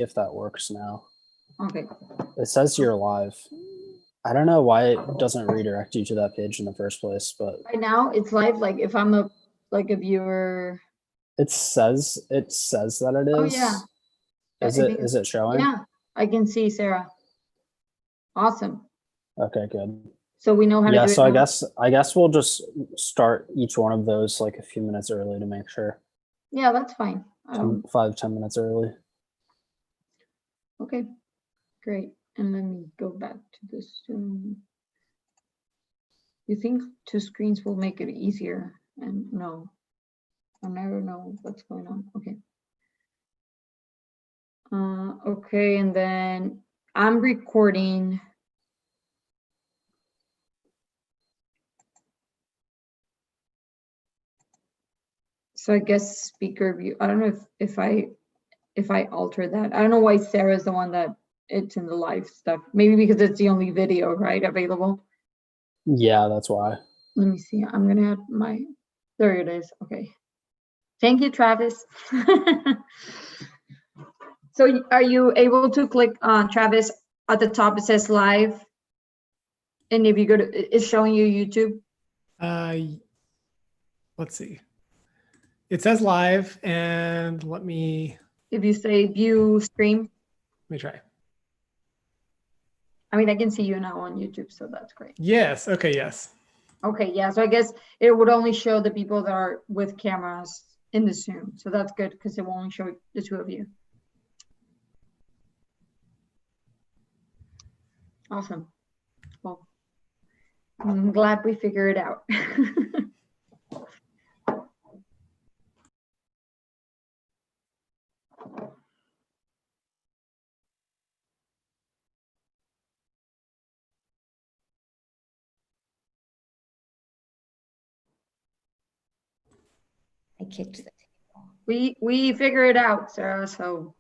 if that works now. Okay. It says you're live. I don't know why it doesn't redirect you to that page in the first place, but Right now it's live. Like if I'm a viewer. it says that it is. Oh yeah. Is it showing? Yeah, I can see Sarah. Awesome. Okay, good. So we know how to do it. So I guess we'll just start each one of those like a few minutes early to make sure. Yeah, that's fine. 5-10 minutes early. Okay, great. And let me go back to this. You think 2 screens will make it easier? And no, I never know what's going on. Okay. Okay, and then I'm recording. So I guess speaker view. I don't know if I alter that. I don't know why Sarah's the one that it's in the live stuff. Maybe because it's the only video, right, available. Yeah, that's why. Let me see. I'm gonna add my. There it is. Okay. Thank you, Travis. So are you able to click on Travis at the top? It says live. And if you go to, it's showing you YouTube. Let's see. It says live, and let me. If you say view stream. Let me try. I mean, I can see you now on YouTube, so that's great. Yes. Okay. Yes. Okay. Yeah. So I guess it would only show the people that are with cameras in the Zoom. So that's good because it will only show the 2 of you. Awesome. Well, I'm glad we figured it out. I kicked the table. We figured it out, Sarah. So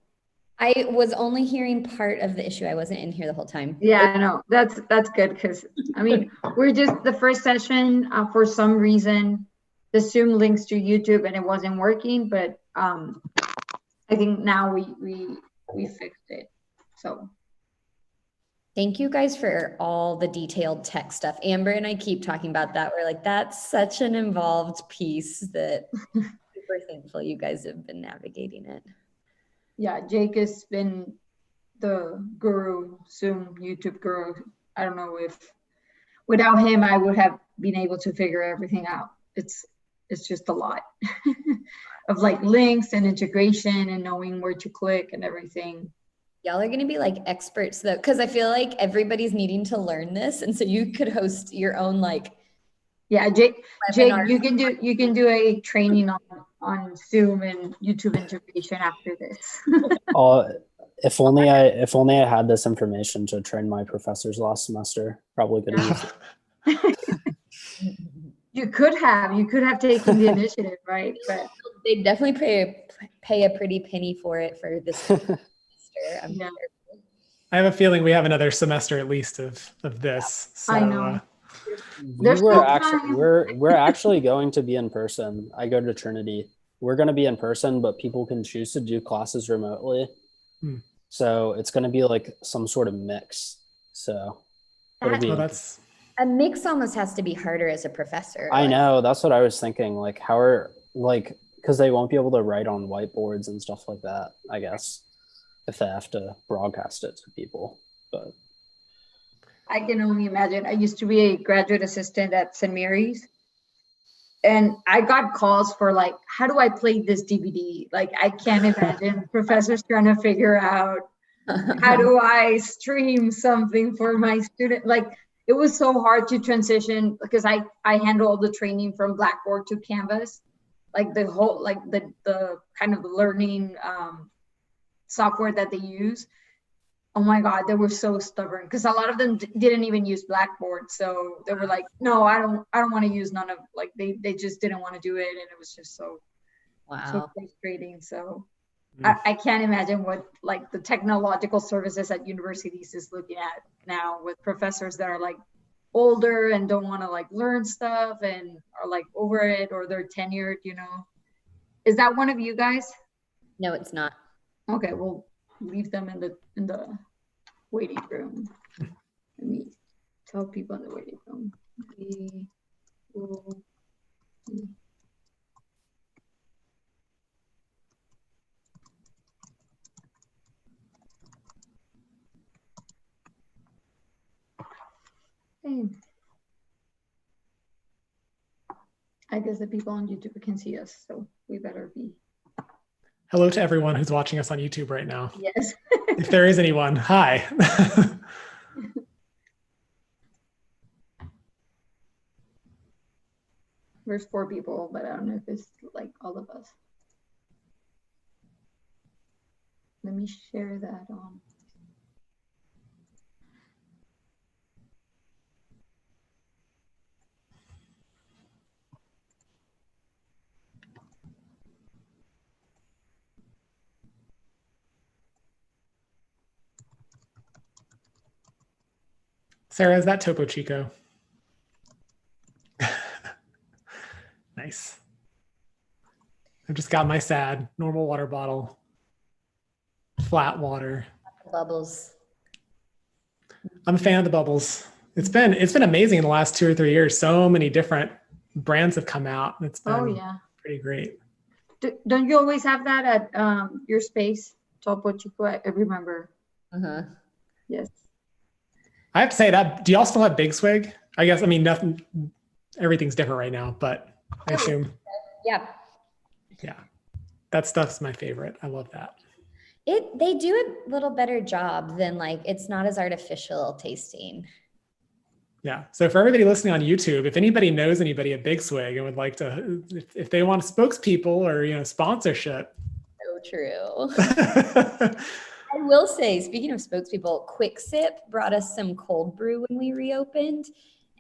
I was only hearing part of the issue. I wasn't in here the whole time. Yeah, I know. That's good because I mean we're just the first session for some reason the Zoom links to YouTube and it wasn't working, but I think now we fixed it. So thank you guys for all the detailed tech stuff. Amber and I keep talking about that. We're like, that's such an involved piece that super thankful you guys have been navigating it. Yeah, Jake has been the guru, Zoom YouTube guru. I don't know if without him I would have been able to figure everything out. It's just a lot of like links and integration and knowing where to click and everything. Y'all are going to be like experts though, because I feel like everybody's needing to learn this, and so you could host your own like. Yeah, Jake, you can do a training on Zoom and YouTube integration after this. If only I had this information to train my professors last semester, probably could have used it. You could have taken the initiative, right? But they'd definitely pay a pretty penny for it for this semester. Yeah. Sure. I have a feeling we have another semester at least of this. So, I know. We're actually going to be in person. I go to Trinity. We're going to be in person, but people can choose to do classes remotely. So it's going to be like some sort of mix. So a mix almost has to be harder as a professor. I know. That's what I was thinking. Like because they won't be able to write on whiteboards and stuff like that, I guess, if they have to broadcast it to people. But I can only imagine. I used to be a graduate assistant at St. Mary's. And I got calls for like, how do I play this DVD? Like, I can't imagine professors trying to figure out how do I stream something for my student. Like, it was so hard to transition because I handle all the training from Blackboard to Canvas, like the whole, like the kind of learning software that they use. Oh my God, they were so stubborn because a lot of them didn't even use Blackboard. So they were like, no, I don't want to use none of, like, they just didn't want to do it. And it was just so frustrating. So I can't imagine what like the technological services at universities is looking at now with professors that are like older and don't want to like learn stuff and are like over it or they're tenured, you know. Is that one of you guys? No, it's not. Okay, well, leave them in the waiting room. Let me tell people in the waiting room. We will see. Okay. I guess the people on YouTube can see us, so we better be. Hello to everyone who's watching us on YouTube right now. Yes. If there is anyone, hi. There's 4 people, but I don't know if it's like all of us. Let me share that on. Sarah, is that Topo Chico? Nice. I've just got my sad normal water bottle, flat water. Bubbles. I'm a fan of the bubbles. It's been amazing in the last 2 or 3 years. So many different brands have come out. It's been pretty great. Don't you always have that at your space, Topo Chico? I remember. Uh-huh. Yes. I have to say that. Do y'all still have Big Swig? I guess. I mean, nothing. Everything's different right now, but I assume. Yeah. Yeah, that stuff's my favorite. I love that. They do a little better job than like, it's not as artificial tasting. Yeah. So for everybody listening on YouTube, if anybody knows anybody at Big Swig and would like to, if they want spokespeople or sponsorship. So true. I will say, speaking of spokespeople, Quick Sip brought us some cold brew when we reopened,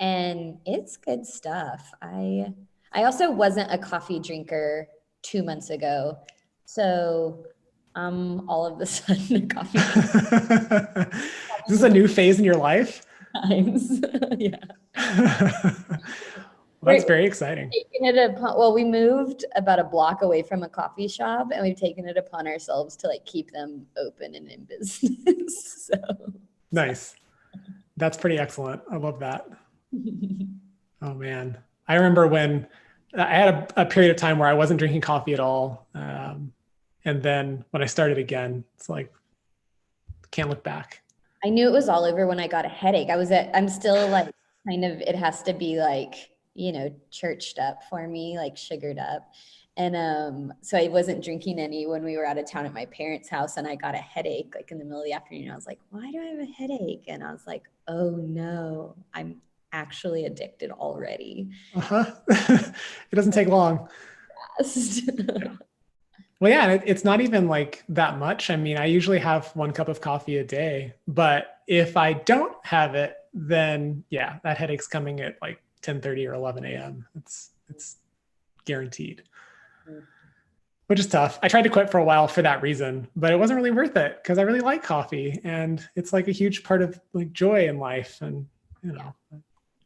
and it's good stuff. I also wasn't a coffee drinker 2 months ago, so I'm all of a sudden a coffee drinker. Is this a new phase in your life? Times. Yeah. Well, that's very exciting. Well, we moved about a block away from a coffee shop, and we've taken it upon ourselves to like keep them open and in business. So nice. That's pretty excellent. I love that. Oh man. I remember when I had a period of time where I wasn't drinking coffee at all. And then when I started again, it's like, can't look back. I knew it was all over when I got a headache. I'm still like kind of, it has to be like, churched up for me, like sugared up. And so I wasn't drinking any when we were out of town at my parents' house, and I got a headache like in the middle of the afternoon. I was like, why do I have a headache? And I was like, oh no, I'm actually addicted already. It doesn't take long. Yeah. Well, yeah, it's not even like that much. I mean, I usually have 1 cup of coffee a day, but if I don't have it, then yeah, that headache's coming at like 10:30 or 11 a.m. It's guaranteed, which is tough. I tried to quit for a while for that reason, but it wasn't really worth it because I really like coffee, and it's like a huge part of like joy in life. And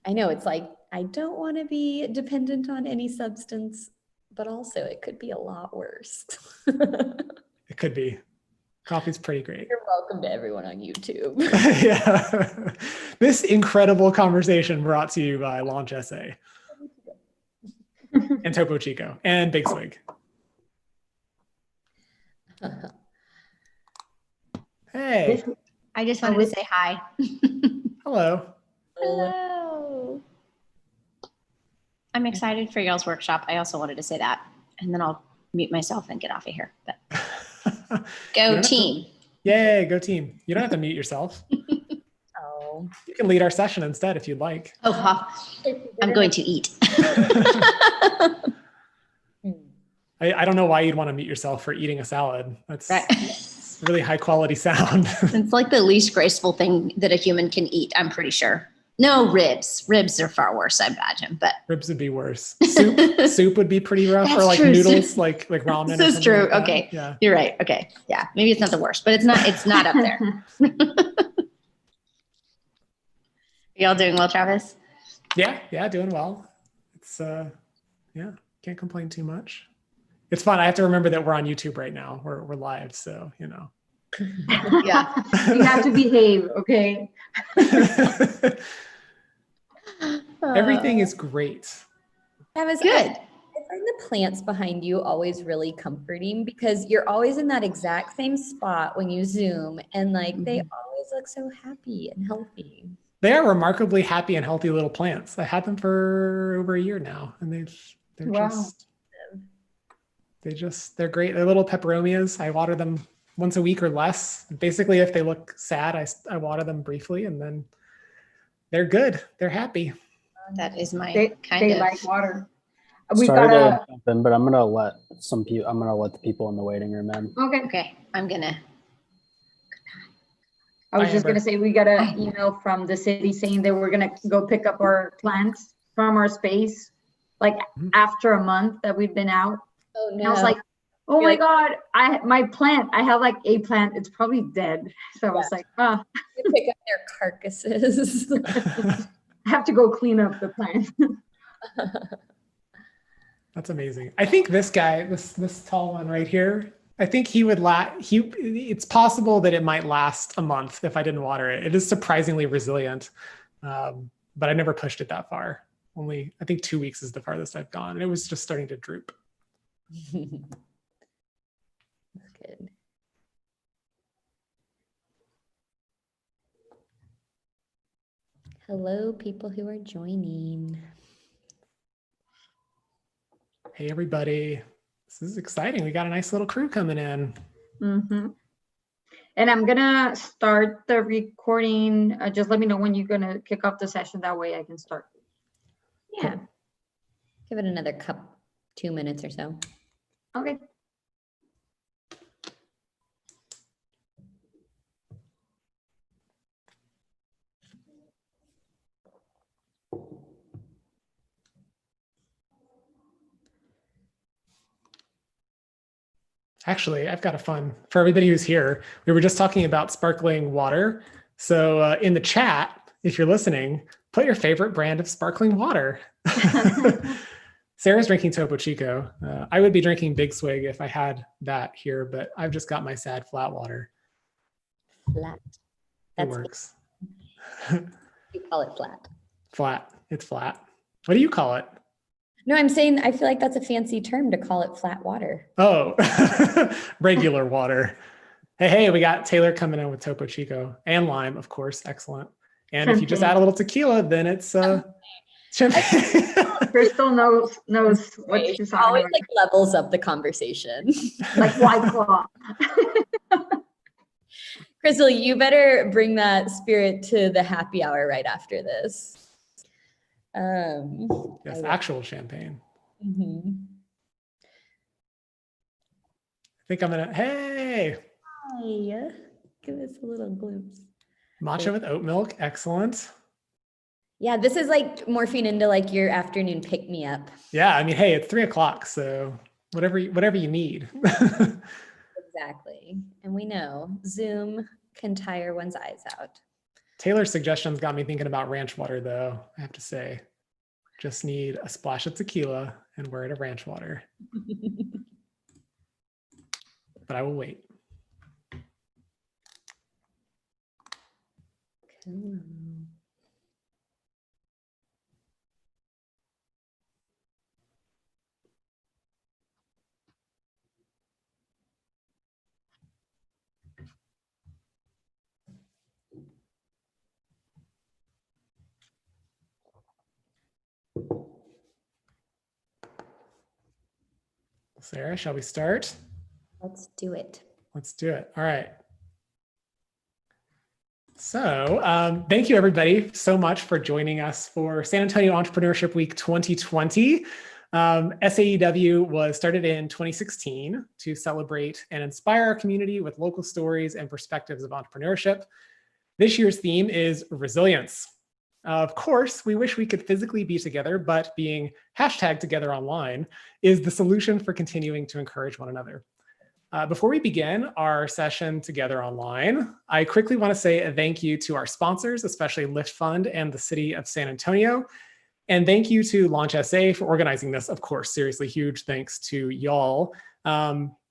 I know, it's like, I don't want to be dependent on any substance, but also it could be a lot worse. It could be. Coffee's pretty great. You're welcome to everyone on YouTube. Yeah. This incredible conversation brought to you by Launch SA and Topo Chico and Big Swig. Hey. I just wanted to say hi. Hello. Hello. I'm excited for y'all's workshop. I also wanted to say that, and then I'll mute myself and get off of here. But go team. Yay, go team. You don't have to mute yourself. Oh. You can lead our session instead if you'd like. Oh, I'm going to eat. I don't know why you'd want to mute yourself for eating a salad. That's right. Really high quality sound. It's like the least graceful thing that a human can eat, I'm pretty sure. No, ribs. Ribs are far worse, I imagine. But ribs would be worse. Soup would be pretty rough. That's or like true. Noodles, like ramen. This is true. Like okay. Yeah. You're right. Okay. Yeah. Maybe it's not the worst, but it's not up there. Y'all doing well, Travis? Yeah, doing well. It's can't complain too much. It's fun. I have to remember that we're on YouTube right now. We're live, so Yeah. You have to behave, okay? Everything is great. That was Good. I find the plants behind you always really comforting because you're always in that exact same spot when you Zoom, and like they always look so happy and healthy. They are remarkably happy and healthy little plants. I had them for over a year now, and they're Wow. they're great. They're little peperomias. I water them once a week or less. Basically, if they look sad, I water them briefly, and then they're good. They're happy. That is my They kind of like water. We've Sorry got to jump in, but I'm gonna let the people in the waiting room in. okay. okay. I'm gonna. I was Hi, just Amber. gonna say, we got an email from the city saying that we're gonna go pick up our plants from our space, like after a month that we've been out. Oh And I was like, oh my God, I have like a plant, it's probably dead. So I was like, you pick up their carcasses. I have to go clean up the plant. That's amazing. I think this guy, this tall one right here, I think he would it's possible that it might last a month if I didn't water it. It is surprisingly resilient, but I never pushed it that far. Only, I think 2 weeks is the farthest I've gone. And it was just starting to droop. That's good. Hello, people who are joining. Hey, everybody. This is exciting. We got a nice little crew coming in. And I'm gonna start the recording. Just let me know when you're gonna kick off the session. That way I can start. Yeah. Give it another 2 minutes or so. Okay. Actually, I've got a fun for everybody who's here. We were just talking about sparkling water. So in the chat, if you're listening, put your favorite brand of sparkling water. Sarah's drinking Topo Chico. I would be drinking Big Swig if I had that here, but I've just got my sad flat water. Flat. It works. You call it flat. Flat. It's flat. What do you call it? No, I'm saying I feel like that's a fancy term to call it flat water. Oh, regular water. Hey, we got Taylor coming in with Topo Chico and lime, of course. Excellent. And if you just add a little tequila, then it's champagne. Crystal knows what she's talking Always about. like levels up the conversation. Like White Claw. Crystal, you better bring that spirit to the happy hour right after this. Yes, actual champagne. Mm-hmm. I think I'm gonna, hey. Hi, give us a little glimpse. Matcha with oat milk, excellent. Yeah, this is like morphing into like your afternoon pick me up. Yeah, I mean, hey, it's 3 o'clock, so whatever you need. Exactly. And we know Zoom can tire one's eyes out. Taylor's suggestions got me thinking about ranch water, though, I have to say. Just need a splash of tequila and we're at a ranch water. But I will wait. Cool. Sarah, shall we start? Let's do it. Let's do it. All right. So thank you, everybody, so much for joining us for San Antonio Entrepreneurship Week 2020. SAEW was started in 2016 to celebrate and inspire our community with local stories and perspectives of entrepreneurship. This year's theme is resilience. Of course, we wish we could physically be together, but being #together online is the solution for continuing to encourage one another. Before we begin our session together online, I quickly want to say a thank you to our sponsors, especially Lyft Fund and the City of San Antonio. And thank you to Launch SA for organizing this. Of course, seriously, huge thanks to y'all.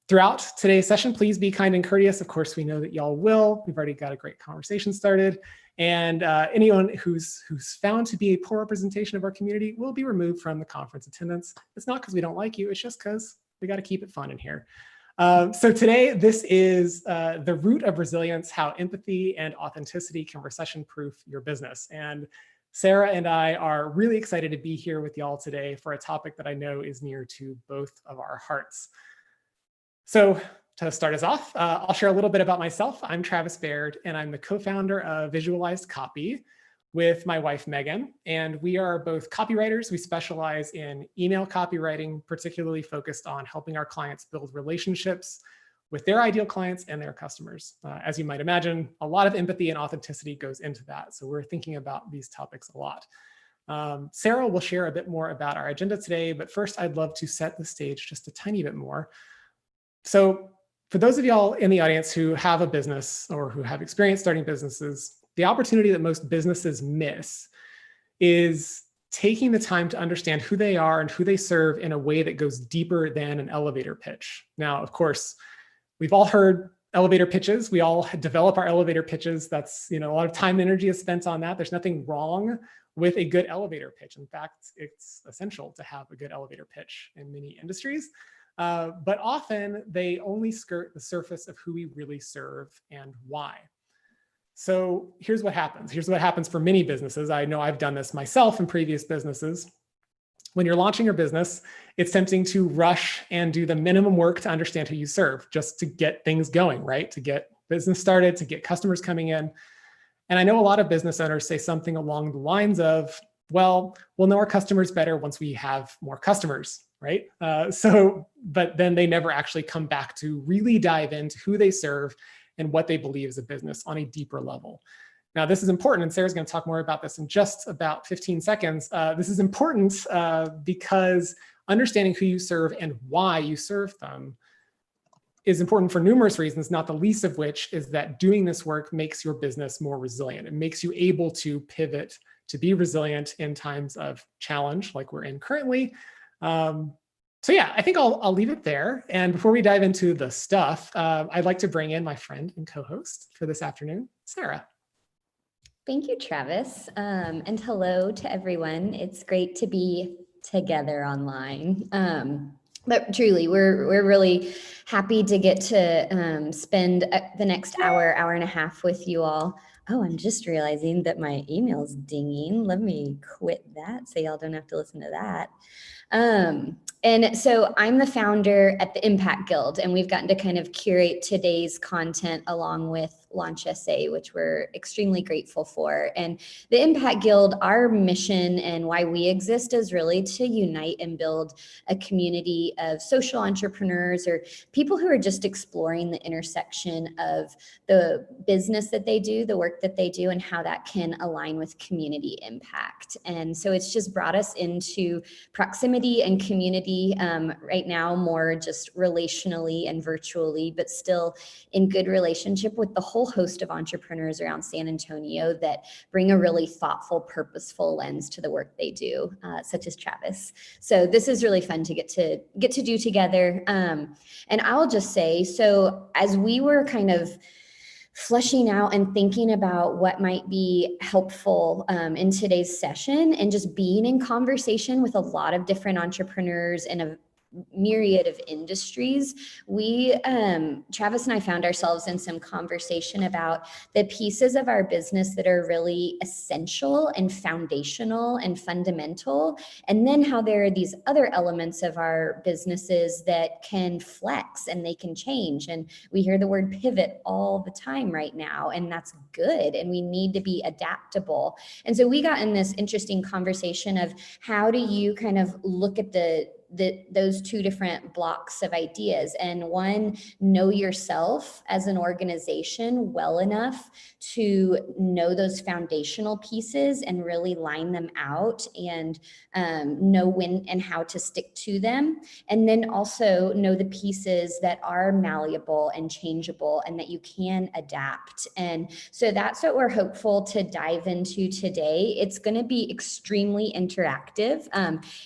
Throughout today's session, please be kind and courteous. Of course, we know that y'all will. We've already got a great conversation started. And anyone who's found to be a poor representation of our community will be removed from the conference attendance. It's not because we don't like you, it's just because we got to keep it fun in here. So today, this is the root of resilience, how empathy and authenticity can recession-proof your business. And Sarah and I are really excited to be here with y'all today for a topic that I know is near to both of our hearts. So to start us off, I'll share a little bit about myself. I'm Travis Baird, and I'm the co-founder of Visualized Copy with my wife, Megan. And we are both copywriters. We specialize in email copywriting, particularly focused on helping our clients build relationships with their ideal clients and their customers. As you might imagine, a lot of empathy and authenticity goes into that. So we're thinking about these topics a lot. Sarah will share a bit more about our agenda today, but first I'd love to set the stage just a tiny bit more. So for those of y'all in the audience who have a business or who have experience starting businesses, the opportunity that most businesses miss is taking the time to understand who they are and who they serve in a way that goes deeper than an elevator pitch. Now, of course, we've all heard elevator pitches. We all develop our elevator pitches. That's, a lot of time and energy is spent on that. There's nothing wrong with a good elevator pitch. In fact, it's essential to have a good elevator pitch in many industries. But often they only skirt the surface of who we really serve and why. So here's what happens. Here's what happens for many businesses. I know I've done this myself in previous businesses. When you're launching your business, it's tempting to rush and do the minimum work to understand who you serve, just to get things going, right? To get business started, to get customers coming in. And I know a lot of business owners say something along the lines of, well, we'll know our customers better once we have more customers, right? But then they never actually come back to really dive into who they serve and what they believe is a business on a deeper level. Now, this is important, and Sarah's going to talk more about this in just about 15 seconds. This is important because understanding who you serve and why you serve them is important for numerous reasons, not the least of which is that doing this work makes your business more resilient. It makes you able to pivot, to be resilient in times of challenge like we're in currently. So yeah, I think I'll leave it there. And before we dive into the stuff, I'd like to bring in my friend and co-host for this afternoon, Sarah. Thank you, Travis. And hello to everyone. It's great to be together online. But truly, we're really happy to get to spend the next hour and a half with you all. Oh, I'm just realizing that my email's dinging. Let me quit that so y'all don't have to listen to that. And so I'm the founder at the Impact Guild, and we've gotten to kind of curate today's content along with Launch SA, which we're extremely grateful for. And the Impact Guild, our mission and why we exist is really to unite and build a community of social entrepreneurs or people who are just exploring the intersection of the business that they do, the work that they do, and how that can align with community impact. And so it's just brought us into proximity and community right now, more just relationally and virtually, but still in good relationship with the whole host of entrepreneurs around San Antonio that bring a really thoughtful, purposeful lens to the work they do, such as Travis. So this is really fun to get to do together. And I'll just say, so as we were kind of fleshing out and thinking about what might be helpful in today's session and just being in conversation with a lot of different entrepreneurs in a myriad of industries, we, Travis and I found ourselves in some conversation about the pieces of our business that are really essential and foundational and fundamental, and then how there are these other elements of our businesses that can flex and they can change. And we hear the word pivot all the time right now, and that's good. And we need to be adaptable. And so we got in this interesting conversation of how do you kind of look at those two different blocks of ideas. And one, know yourself as an organization well enough to know those foundational pieces and really line them out and know when and how to stick to them. And then also know the pieces that are malleable and changeable and that you can adapt. And so that's what we're hopeful to dive into today. It's going to be extremely interactive.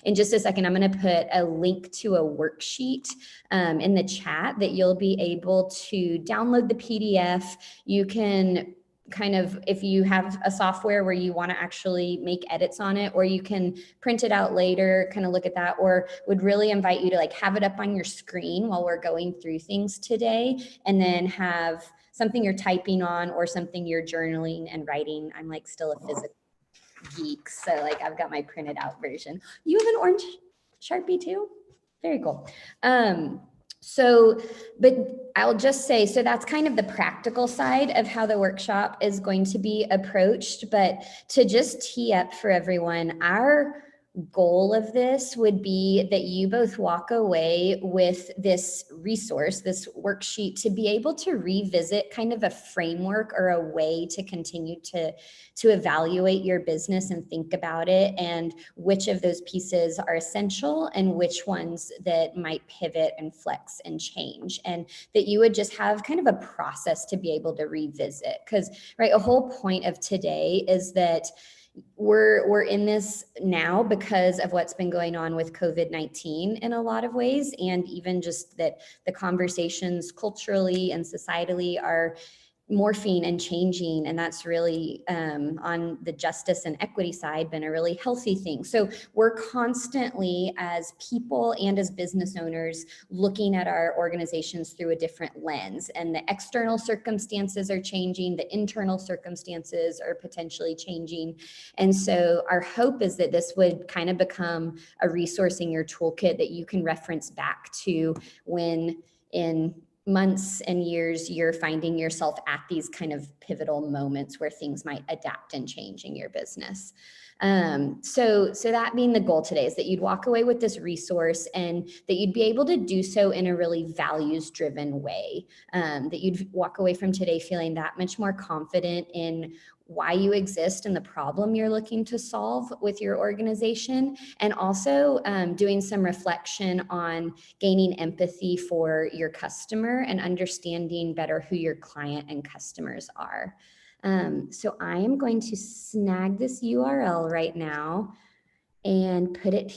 In just a second, I'm going to put a link to a worksheet in the chat that you'll be able to download the PDF. You can kind of, if you have a software where you want to actually make edits on it, or you can print it out later, kind of look at that, or would really invite you to like have it up on your screen while we're going through things today, and then have something you're typing on or something you're journaling and writing. I'm like still a physical geek, so like I've got my printed out version. You have an orange Sharpie too? Very cool. So, but I'll just say, so that's kind of the practical side of how the workshop is going to be approached. But to just tee up for everyone, our goal of this would be that you both walk away with this resource, this worksheet, to be able to revisit kind of a framework or a way to continue to evaluate your business and think about it, and which of those pieces are essential and which ones that might pivot and flex and change, and that you would just have kind of a process to be able to revisit. Because, right, a whole point of today is that we're in this now because of what's been going on with COVID-19 in a lot of ways, and even just that the conversations culturally and societally are morphing and changing, and that's really on the justice and equity side been a really healthy thing. So we're constantly, as people and as business owners, looking at our organizations through a different lens, and the external circumstances are changing, the internal circumstances are potentially changing. And so our hope is that this would kind of become a resource in your toolkit that you can reference back to when in months and years you're finding yourself at these kind of pivotal moments where things might adapt and change in your business. So that being the goal today is that you'd walk away with this resource, and that you'd be able to do so in a really values-driven way, that you'd walk away from today feeling that much more confident in why you exist and the problem you're looking to solve with your organization, and also doing some reflection on gaining empathy for your customer and understanding better who your client and customers are. So I am going to snag this URL right now and put it.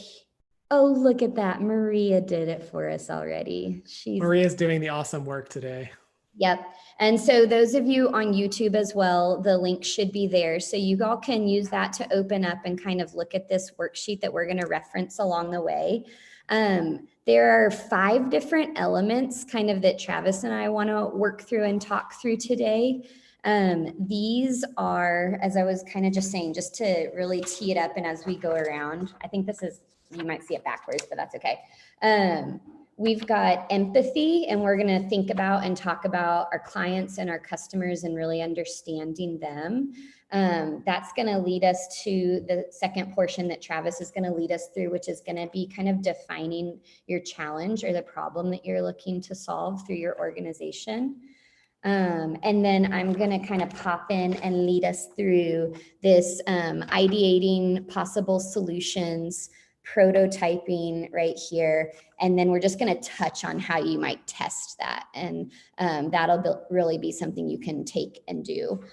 Oh, look at that. Maria did it for us already. Maria's doing the awesome work today. Yep. And so those of you on YouTube as well, the link should be there. So you all can use that to open up and kind of look at this worksheet that we're going to reference along the way. There are 5 different elements kind of that Travis and I want to work through and talk through today. These are, as I was kind of just saying, just to really tee it up, and as we go around, I think this is, you might see it backwards, but that's okay. We've got empathy, and we're going to think about and talk about our clients and our customers and really understanding them. That's going to lead us to the second portion that Travis is going to lead us through, which is going to be kind of defining your challenge or the problem that you're looking to solve through your organization. And then I'm going to kind of pop in and lead us through this ideating possible solutions, prototyping right here. And then we're just going to touch on how you might test that. And that'll really be something you can take and do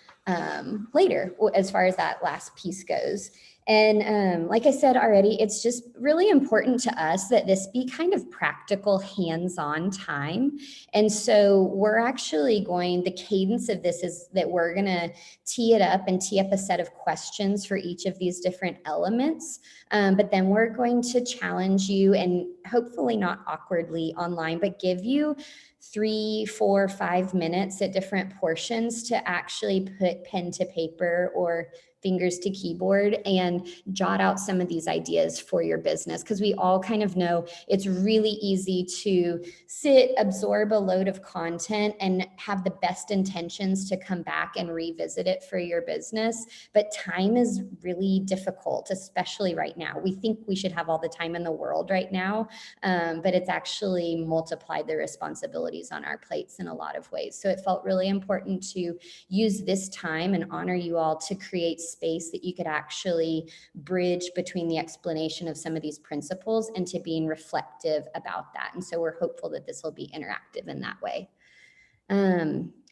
later as far as that last piece goes. And like I said already, it's just really important to us that this be kind of practical, hands-on time. And so we're actually the cadence of this is that we're going to tee it up and tee up a set of questions for each of these different elements. But then we're going to challenge you, and hopefully not awkwardly online, but give you 3, 4, 5 minutes at different portions to actually put pen to paper or fingers to keyboard and jot out some of these ideas for your business. Because we all kind of know it's really easy to sit, absorb a load of content and have the best intentions to come back and revisit it for your business. But time is really difficult, especially right now. We think we should have all the time in the world right now, but it's actually multiplied the responsibilities on our plates in a lot of ways. So it felt really important to use this time and honor you all to create space that you could actually bridge between the explanation of some of these principles and to being reflective about that. And so we're hopeful that this will be interactive in that way.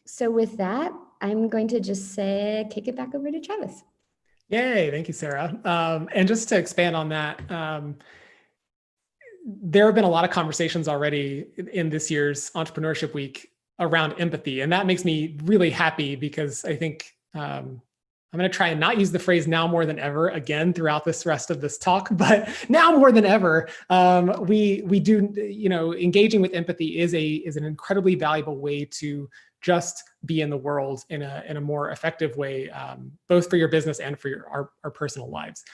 So with that, I'm going to just kick it back over to Travis. Yay, thank you, Sarah. And just to expand on that, there have been a lot of conversations already in this year's Entrepreneurship Week around empathy. And that makes me really happy because I think I'm going to try and not use the phrase now more than ever again throughout this rest of this talk, but now more than ever, we do, engaging with empathy is an incredibly valuable way to just be in the world in a more effective way, both for your business and for our personal lives.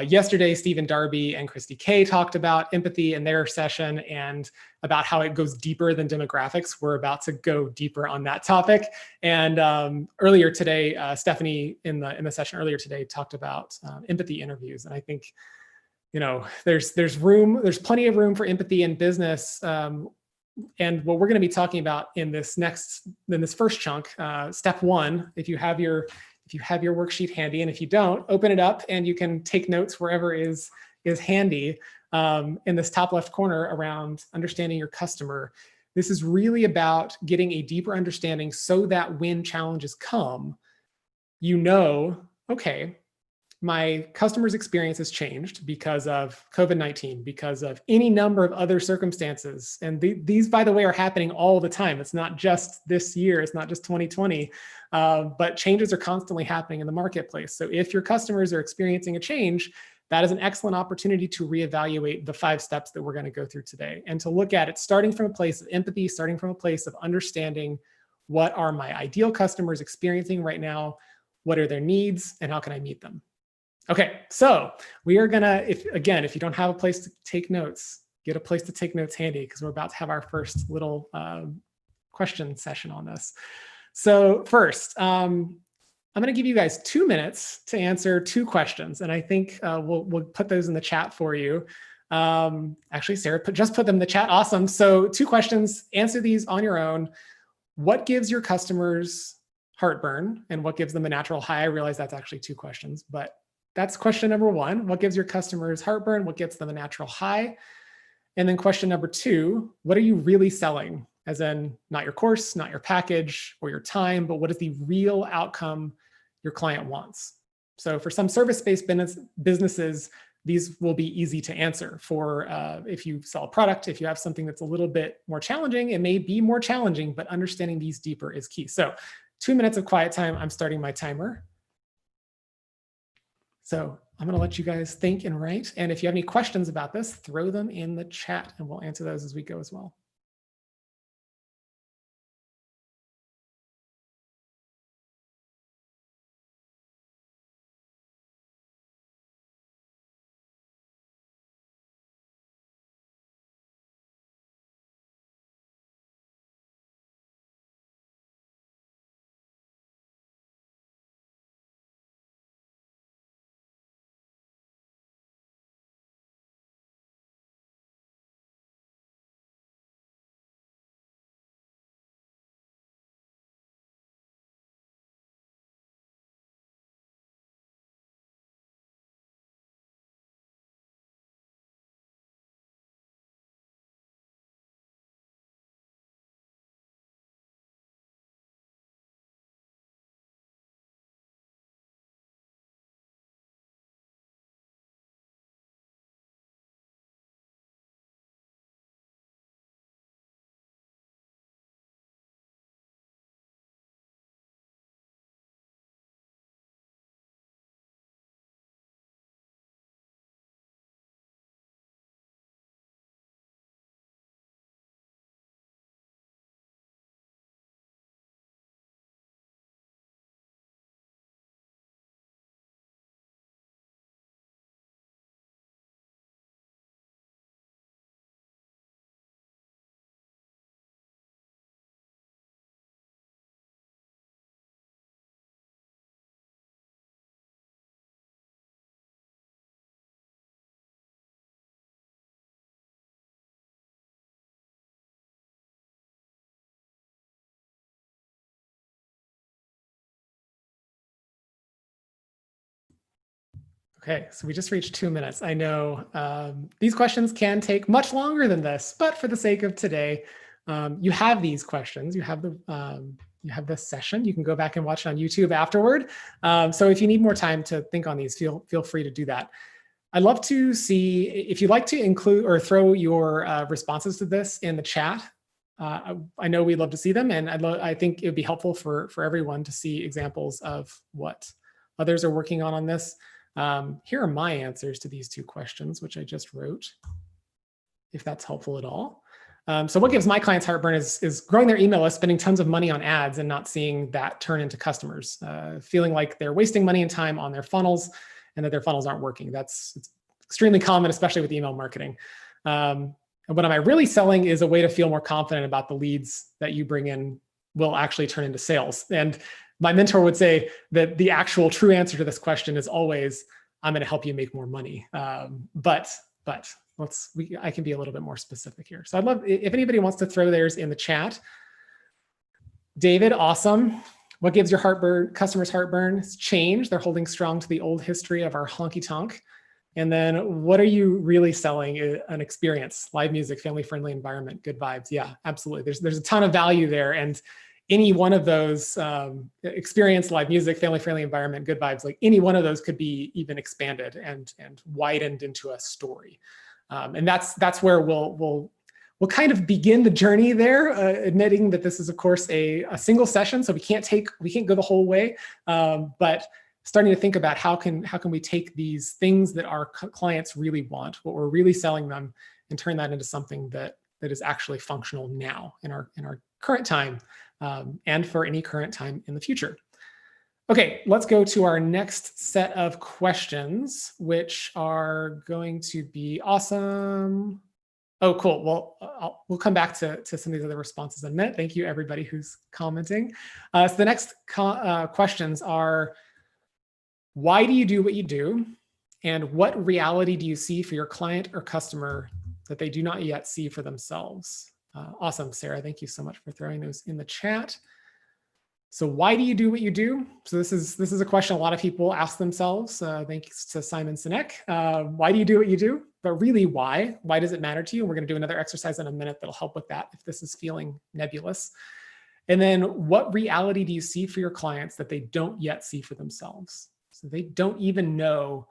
Yesterday, Stephen Darby and Christy Kay talked about empathy in their session and about how it goes deeper than demographics. We're about to go deeper on that topic. And earlier today, Stephanie in the session earlier today talked about empathy interviews. And I think, there's plenty of room for empathy in business. And what we're going to be talking about in this first chunk, step one, if you have your worksheet handy, and if you don't, open it up and you can take notes wherever is handy in this top left corner around understanding your customer. This is really about getting a deeper understanding so that when challenges come, okay, my customer's experience has changed because of COVID-19, because of any number of other circumstances. And these, by the way, are happening all the time. It's not just this year, it's not just 2020, but changes are constantly happening in the marketplace. So if your customers are experiencing a change, that is an excellent opportunity to reevaluate the 5 steps that we're going to go through today, and to look at it starting from a place of empathy, starting from a place of understanding what are my ideal customers experiencing right now, what are their needs, and how can I meet them? Okay, so we are gonna, if you don't have a place to take notes, get a place to take notes handy, because we're about to have our first little question session on this. So first, I'm gonna give you guys 2 minutes to answer 2 questions, and I think we'll put those in the chat for you. Actually, Sarah just put them in the chat. Awesome. So 2 questions, answer these on your own. What gives your customers heartburn, and what gives them a natural high? I realize that's actually 2 questions, but that's question number 1. What gives your customers heartburn? What gets them a natural high? And then question number 2, what are you really selling? As in, not your course, not your package or your time, but what is the real outcome your client wants? So for some service-based businesses, these will be easy to answer. For if you sell a product, if you have something that's a little bit more challenging, it may be more challenging, but understanding these deeper is key. So 2 minutes of quiet time. I'm starting my timer. So I'm going to let you guys think and write. And if you have any questions about this, throw them in the chat and we'll answer those as we go as well. Okay, so we just reached 2 minutes. I know these questions can take much longer than this, but for the sake of today, you have these questions. You have this session. You can go back and watch it on YouTube afterward. So if you need more time to think on these, feel free to do that. I'd love to see if you'd like to include or throw your responses to this in the chat. I know we'd love to see them, and I think it would be helpful for everyone to see examples of what others are working on this. Here are my answers to these two questions, which I just wrote, if that's helpful at all. So what gives my clients heartburn is growing their email list, spending tons of money on ads and not seeing that turn into customers, feeling like they're wasting money and time on their funnels and that their funnels aren't working. It's extremely common, especially with email marketing. And what am I really selling is a way to feel more confident about the leads that you bring in will actually turn into sales. And my mentor would say that the actual true answer to this question is always, I'm going to help you make more money. But I can be a little bit more specific here. So I'd love if anybody wants to throw theirs in the chat. David, awesome. What gives your customers heartburn? It's change. They're holding strong to the old history of our honky tonk. And then what are you really selling? An experience, live music, family-friendly environment, good vibes. Yeah, absolutely. There's a ton of value there. And any one of those, experience, live music, family-friendly environment, good vibes, like any one of those could be even expanded and widened into a story. And that's where we'll kind of begin the journey there, admitting that this is, of course, a single session, so we can't go the whole way, but starting to think about how can we take these things that our clients really want, what we're really selling them, and turn that into something that is actually functional now in our current time, and for any current time in the future. Okay, let's go to our next set of questions, which are going to be awesome. Oh, cool. Well, we'll come back to some of these other responses in a minute. Thank you, everybody who's commenting. So the next questions are, why do you do what you do? And what reality do you see for your client or customer that they do not yet see for themselves? Awesome, Sarah. Thank you so much for throwing those in the chat. So why do you do what you do? So this is a question a lot of people ask themselves, thanks to Simon Sinek. Why do you do what you do? But really, why? Why does it matter to you? And we're going to do another exercise in a minute that'll help with that if this is feeling nebulous. And then what reality do you see for your clients that they don't yet see for themselves? So they don't even know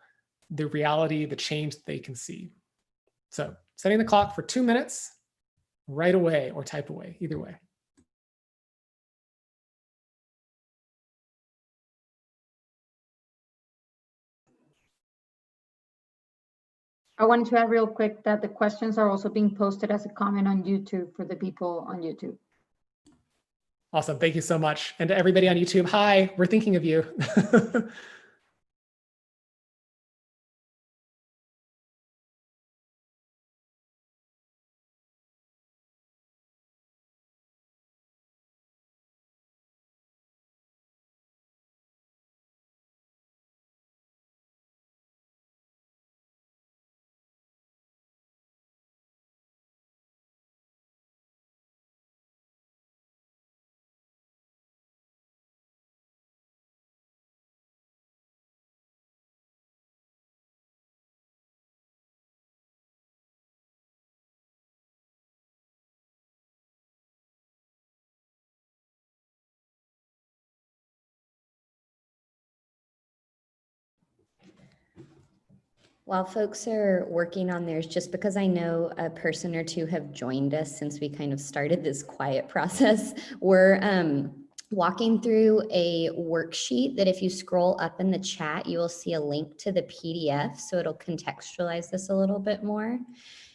the reality, the change that they can see. So setting the clock for 2 minutes, right away or type away, either way. I wanted to add real quick that the questions are also being posted as a comment on YouTube for the people on YouTube. Awesome. Thank you so much. And to everybody on YouTube, hi, we're thinking of you. While folks are working on theirs, just because I know a person or two have joined us since we kind of started this quiet process, we're walking through a worksheet that if you scroll up in the chat, you will see a link to the PDF. So it'll contextualize this a little bit more.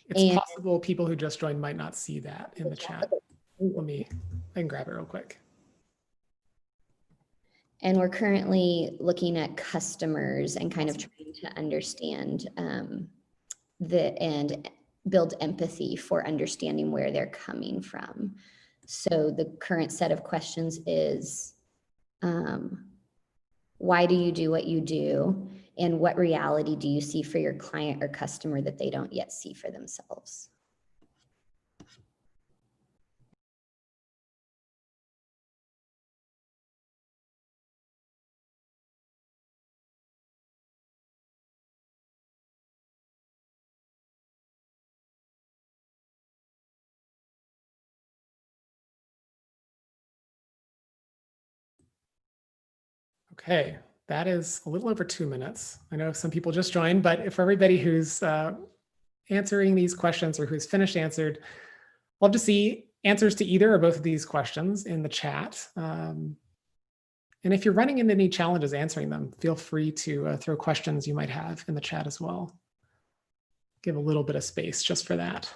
It's possible people who just joined might not see that in the chat. I can grab it real quick. And we're currently looking at customers and kind of trying to understand and build empathy for understanding where they're coming from. So the current set of questions is, why do you do what you do? And what reality do you see for your client or customer that they don't yet see for themselves? Okay, that is a little over 2 minutes. I know some people just joined, but for everybody who's answering these questions or who's finished answered, love to see answers to either or both of these questions in the chat. And if you're running into any challenges answering them, feel free to throw questions you might have in the chat as well. Give a little bit of space just for that.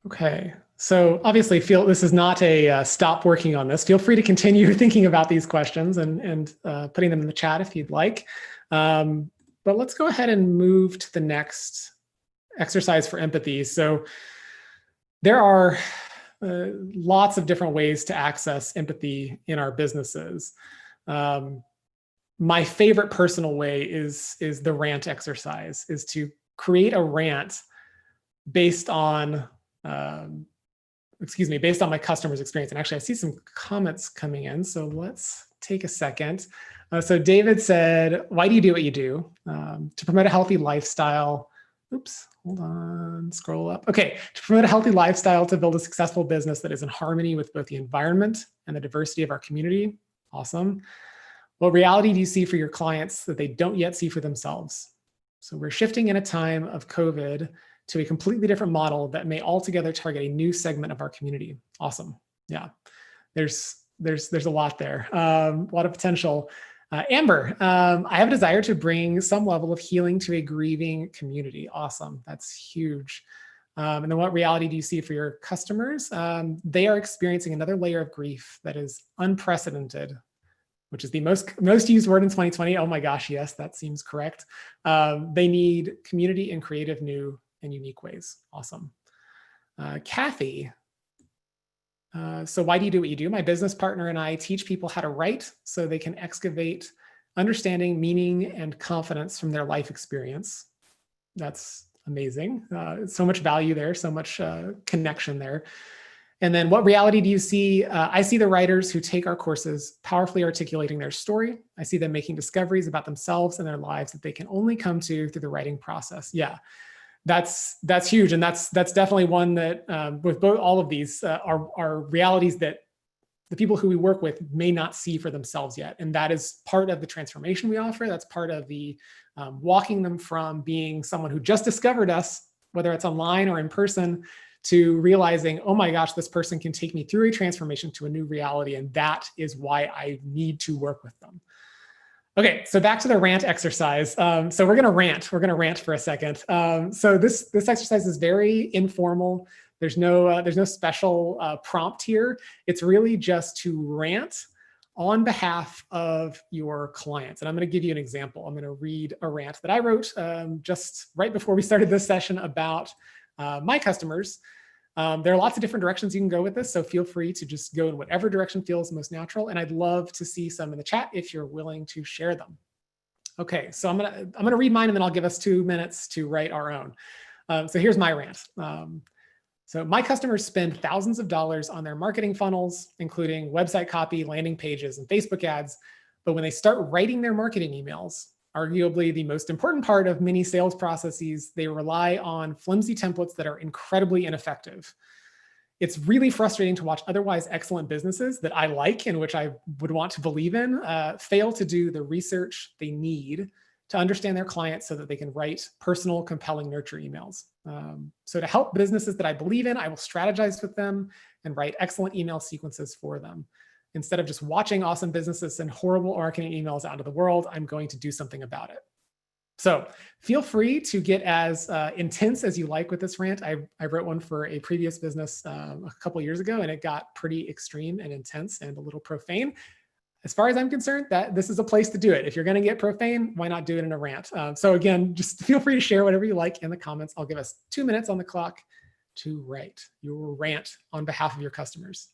Okay, so obviously this is not a stop working on this. Feel free to continue thinking about these questions and putting them in the chat if you'd like. But let's go ahead and move to the next exercise for empathy. So there are lots of different ways to access empathy in our businesses. My favorite personal way is the rant exercise, is to create a rant based on based on my customer's experience. And actually, I see some comments coming in, so let's take a second. So David said, why do you do what you do? To promote a healthy lifestyle. Oops, hold on, scroll up. Okay, to promote a healthy lifestyle, to build a successful business that is in harmony with both the environment and the diversity of our community. Awesome. What reality do you see for your clients that they don't yet see for themselves? So we're shifting in a time of COVID to a completely different model that may altogether target a new segment of our community. Awesome. Yeah, there's a lot there, a lot of potential. Amber, I have a desire to bring some level of healing to a grieving community. Awesome, that's huge. And then what reality do you see for your customers? They are experiencing another layer of grief that is unprecedented, which is the most used word in 2020. Oh my gosh, yes, that seems correct. They need community in creative, new, and unique ways. Awesome. Kathy, so why do you do what you do? My business partner and I teach people how to write so they can excavate understanding, meaning, and confidence from their life experience. That's amazing. So much value there, so much connection there. And then what reality do you see? I see the writers who take our courses powerfully articulating their story. I see them making discoveries about themselves and their lives that they can only come to through the writing process. Yeah, that's huge. And that's definitely one that with all of these are realities that the people who we work with may not see for themselves yet. And that is part of the transformation we offer. That's part of the walking them from being someone who just discovered us, whether it's online or in person, to realizing, oh my gosh, this person can take me through a transformation to a new reality. And that is why I need to work with them. Okay, so back to the rant exercise. So we're gonna rant for a second. So this exercise is very informal. There's no special prompt here. It's really just to rant on behalf of your clients. And I'm gonna give you an example. I'm gonna read a rant that I wrote just right before we started this session about my customers. There are lots of different directions you can go with this, so feel free to just go in whatever direction feels most natural. And I'd love to see some in the chat if you're willing to share them. Okay, so I'm gonna read mine and then I'll give us 2 minutes to write our own. So here's my rant. So my customers spend thousands of dollars on their marketing funnels, including website copy, landing pages, and Facebook ads. But when they start writing their marketing emails, arguably the most important part of many sales processes, they rely on flimsy templates that are incredibly ineffective. It's really frustrating to watch otherwise excellent businesses that I like and which I would want to believe in fail to do the research they need to understand their clients so that they can write personal, compelling nurture emails. So to help businesses that I believe in, I will strategize with them and write excellent email sequences for them. Instead of just watching awesome businesses send horrible marketing emails out into the world, I'm going to do something about it. So feel free to get as intense as you like with this rant. I wrote one for a previous business a couple years ago, and it got pretty extreme and intense and a little profane. As far as I'm concerned, this is a place to do it. If you're going to get profane, why not do it in a rant? So again, just feel free to share whatever you like in the comments. I'll give us 2 minutes on the clock to write your rant on behalf of your customers.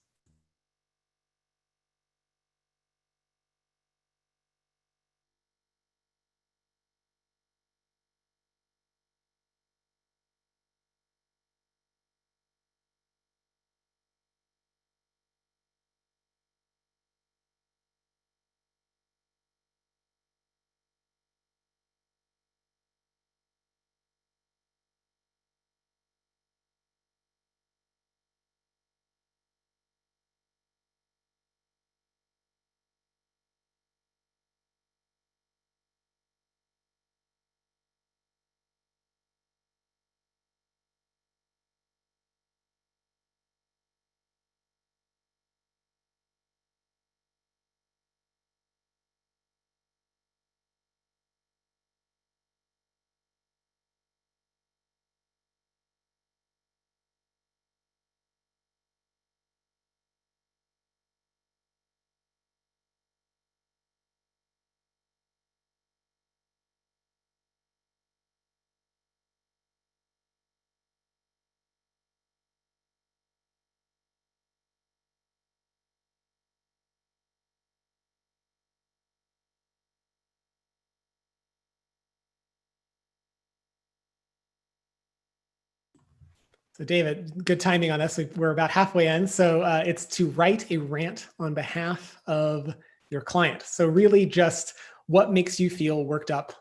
So David, good timing on this. We're about halfway in. So it's to write a rant on behalf of your client. So really just what makes you feel worked up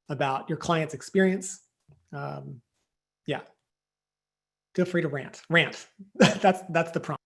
about your client's experience. Yeah, feel free to rant. That's the prompt.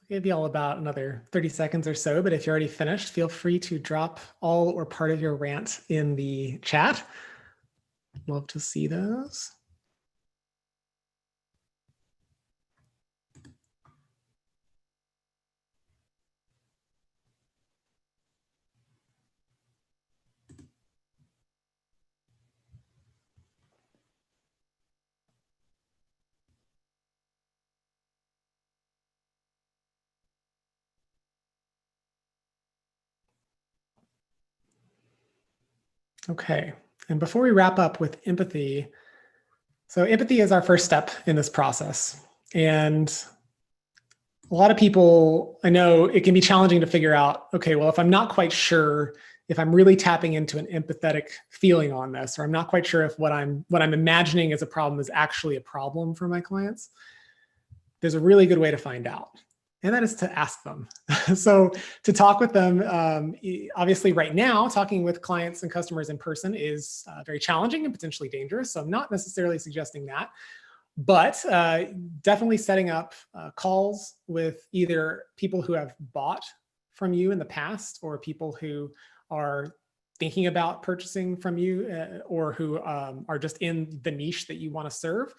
Give you all about another 30 seconds or so, but if you're already finished, feel free to drop all or part of your rant in the chat. Love to see those. Okay, and before we wrap up with empathy, so empathy is our first step in this process. And a lot of people, I know it can be challenging to figure out, okay, well, if I'm not quite sure if I'm really tapping into an empathetic feeling on this, or I'm not quite sure if what I'm imagining as a problem is actually a problem for my clients, there's a really good way to find out. And that is to ask them. So to talk with them, obviously right now, talking with clients and customers in person is very challenging and potentially dangerous. So I'm not necessarily suggesting that, but definitely setting up calls with either people who have bought from you in the past or people who are thinking about purchasing from you or who are just in the niche that you want to serve.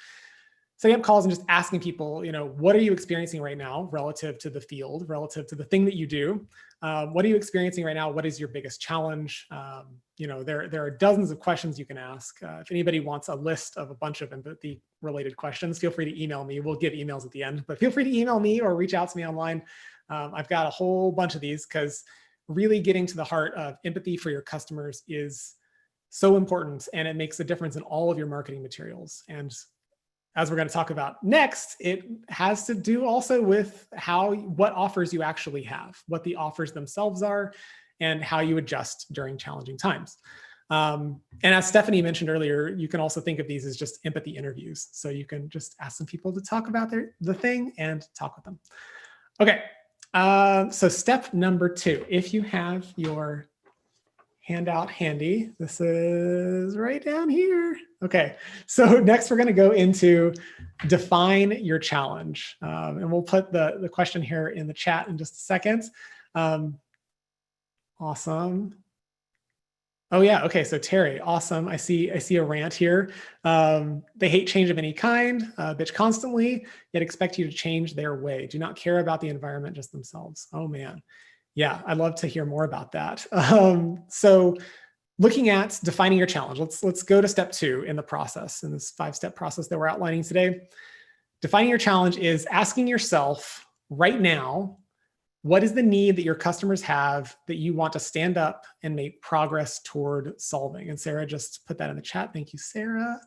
Setting up calls and just asking people, what are you experiencing right now relative to the field, relative to the thing that you do? What are you experiencing right now? What is your biggest challenge? There are dozens of questions you can ask. If anybody wants a list of a bunch of empathy related questions, feel free to email me. We'll give emails at the end, but feel free to email me or reach out to me online. I've got a whole bunch of these because really getting to the heart of empathy for your customers is so important, and it makes a difference in all of your marketing materials. And as we're going to talk about next, it has to do also with what offers you actually have, what the offers themselves are, and how you adjust during challenging times. And as Stephanie mentioned earlier, you can also think of these as just empathy interviews. So you can just ask some people to talk about the thing and talk with them. Okay, so step number 2, if you have your handout handy, this is right down here. Okay, so next we're going to go into define your challenge. And we'll put the question here in the chat in just a second. Awesome. Oh yeah, okay, so Terry, awesome. I see a rant here. They hate change of any kind, bitch constantly, yet expect you to change their way. Do not care about the environment, just themselves. Oh man. Yeah, I'd love to hear more about that. So looking at defining your challenge, let's go to step 2 in the process, in this 5-step process that we're outlining today. Defining your challenge is asking yourself right now, what is the need that your customers have that you want to stand up and make progress toward solving? And Sarah just put that in the chat. Thank you, Sarah.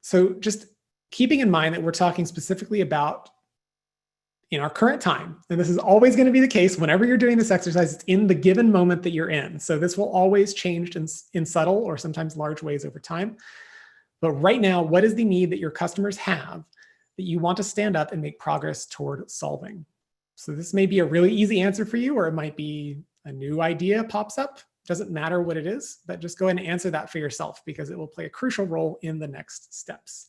So just keeping in mind that we're talking specifically about in our current time, and this is always going to be the case whenever you're doing this exercise, it's in the given moment that you're in. So this will always change in subtle or sometimes large ways over time. But right now, what is the need that your customers have that you want to stand up and make progress toward solving? So this may be a really easy answer for you, or it might be a new idea pops up. Doesn't matter what it is, but just go ahead and answer that for yourself because it will play a crucial role in the next steps.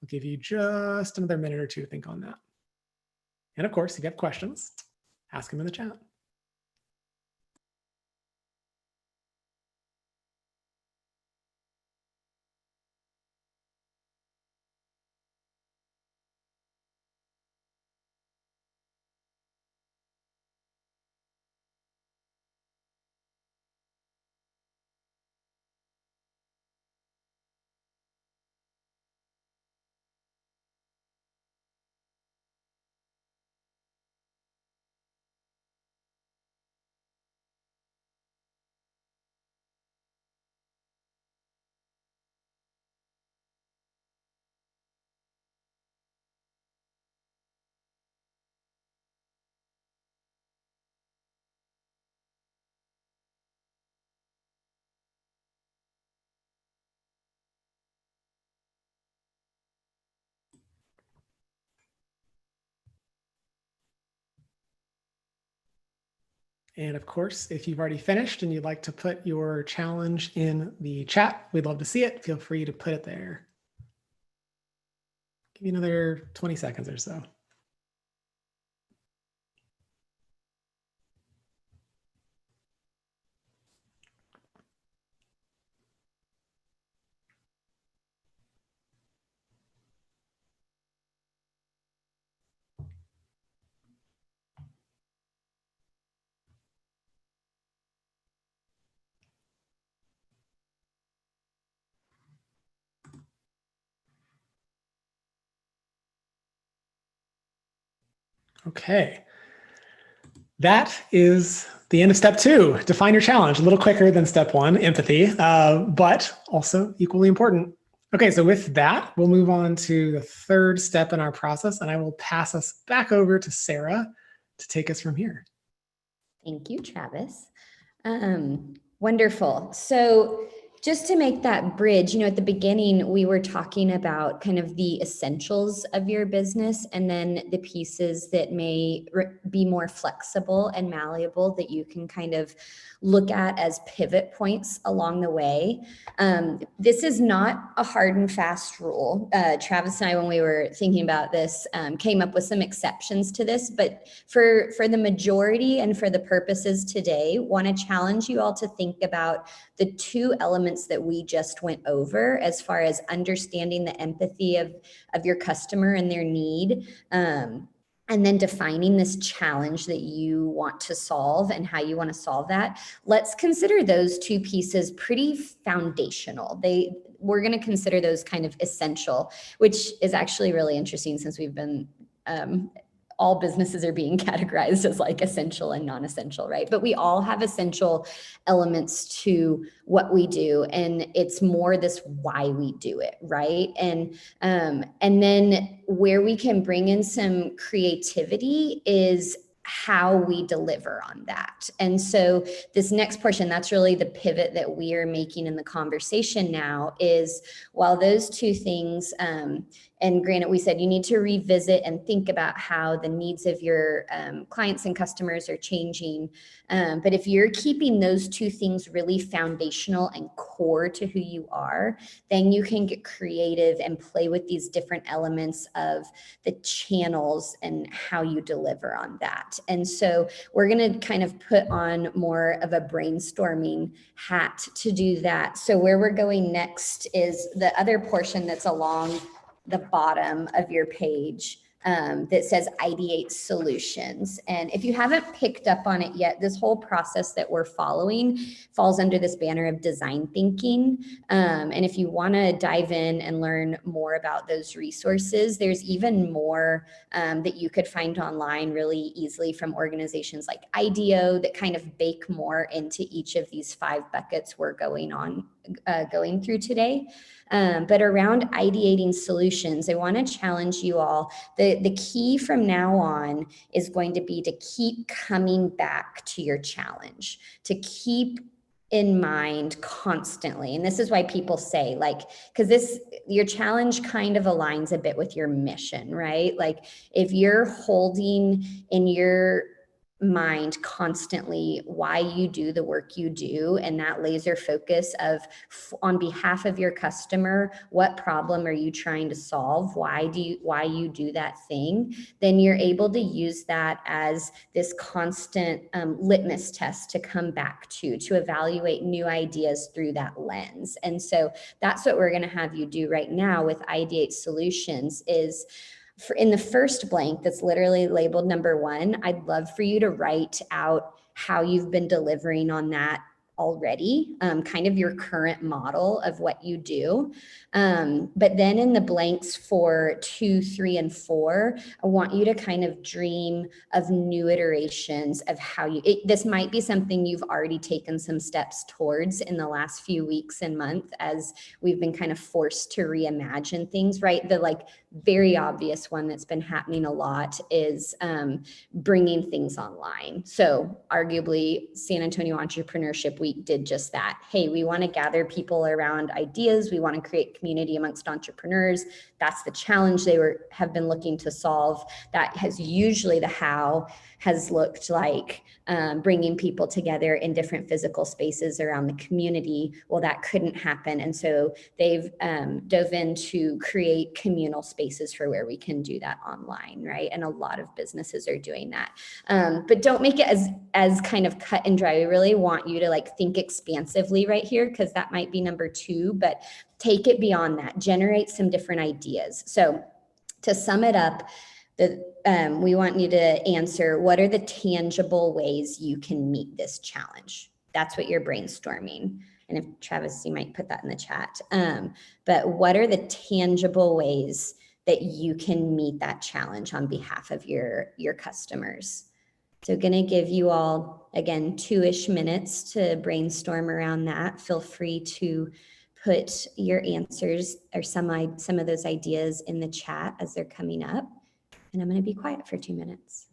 I'll I'll give you just another minute or two to think on that. And of course, if you have questions, ask them in the chat. And of course, if you've already finished and you'd like to put your challenge in the chat, we'd love to see it. Feel free to put it there. Give you another 20 seconds or so. Okay, that is the end of step 2. Define your challenge. A little quicker than step 1, empathy, but also equally important. Okay, so with that, we'll move on to the 3rd step in our process, and I will pass us back over to Sarah to take us from here. Thank you, Travis. Wonderful. So just to make that bridge, at the beginning, we were talking about kind of the essentials of your business and then the pieces that may be more flexible and malleable that you can kind of look at as pivot points along the way. This is not a hard and fast rule. Travis and I, when we were thinking about this, came up with some exceptions to this, but for the majority and for the purposes today, want to challenge you all to think about the 2 elements that we just went over as far as understanding the empathy of your customer and their need, and then defining this challenge that you want to solve and how you want to solve that. Let's consider those 2 pieces pretty foundational. We're going to consider those kind of essential, which is actually really interesting since we've been all businesses are being categorized as like essential and non-essential, right? But we all have essential elements to what we do, and it's more this why we do it, right? And then where we can bring in some creativity is how we deliver on that. And so this next portion, that's really the pivot that we are making in the conversation now, is while those 2 things, and granted, we said you need to revisit and think about how the needs of your clients and customers are changing. But if you're keeping those 2 things really foundational and core to who you are, then you can get creative and play with these different elements of the channels and how you deliver on that. And so we're going to kind of put on more of a brainstorming hat to do that. So where we're going next is the other portion that's along the bottom of your page that says ideate solutions. And if you haven't picked up on it yet, this whole process that we're following falls under this banner of design thinking. And if you want to dive in and learn more about those resources, there's even more that you could find online really easily from organizations like IDEO that kind of bake more into each of these 5 buckets we're going through today. But around ideating solutions, I want to challenge you all. The key from now on is going to be to keep coming back to your challenge, to keep in mind constantly. And this is why people say, like, because your challenge kind of aligns a bit with your mission, right? Like if you're holding in your mind constantly why you do the work you do, and that laser focus of on behalf of your customer, what problem are you trying to solve, why you do that thing, then you're able to use that as this constant litmus test to come back to evaluate new ideas through that lens. And so that's what we're going to have you do right now with Ideate Solutions is, in the first blank that's literally labeled number 1, I'd love for you to write out how you've been delivering on that already, kind of your current model of what you do. But then in the blanks for 2, 3, and 4, I want you to kind of dream of new iterations of how this might be something you've already taken some steps towards in the last few weeks and months as we've been kind of forced to reimagine things, right? The like very obvious one that's been happening a lot is bringing things online. So arguably San Antonio Entrepreneurship Week did just that. Hey, we want to gather people around ideas. We want to create community amongst entrepreneurs. That's the challenge they have been looking to solve. That has usually the how has looked like bringing people together in different physical spaces around the community. Well, that couldn't happen. And so they've dove in to create communal spaces for where we can do that online, right? And a lot of businesses are doing that. But don't make it as kind of cut and dry. We really want you to like think expansively right here, because that might be number 2, but take it beyond that, generate some different ideas. So to sum it up, we want you to answer, what are the tangible ways you can meet this challenge? That's what you're brainstorming. And if Travis, you might put that in the chat. But what are the tangible ways that you can meet that challenge on behalf of your customers? So going to give you all, again, 2-ish minutes to brainstorm around that. Feel free to put your answers or some of those ideas in the chat as they're coming up. And I'm going to be quiet for 2 minutes.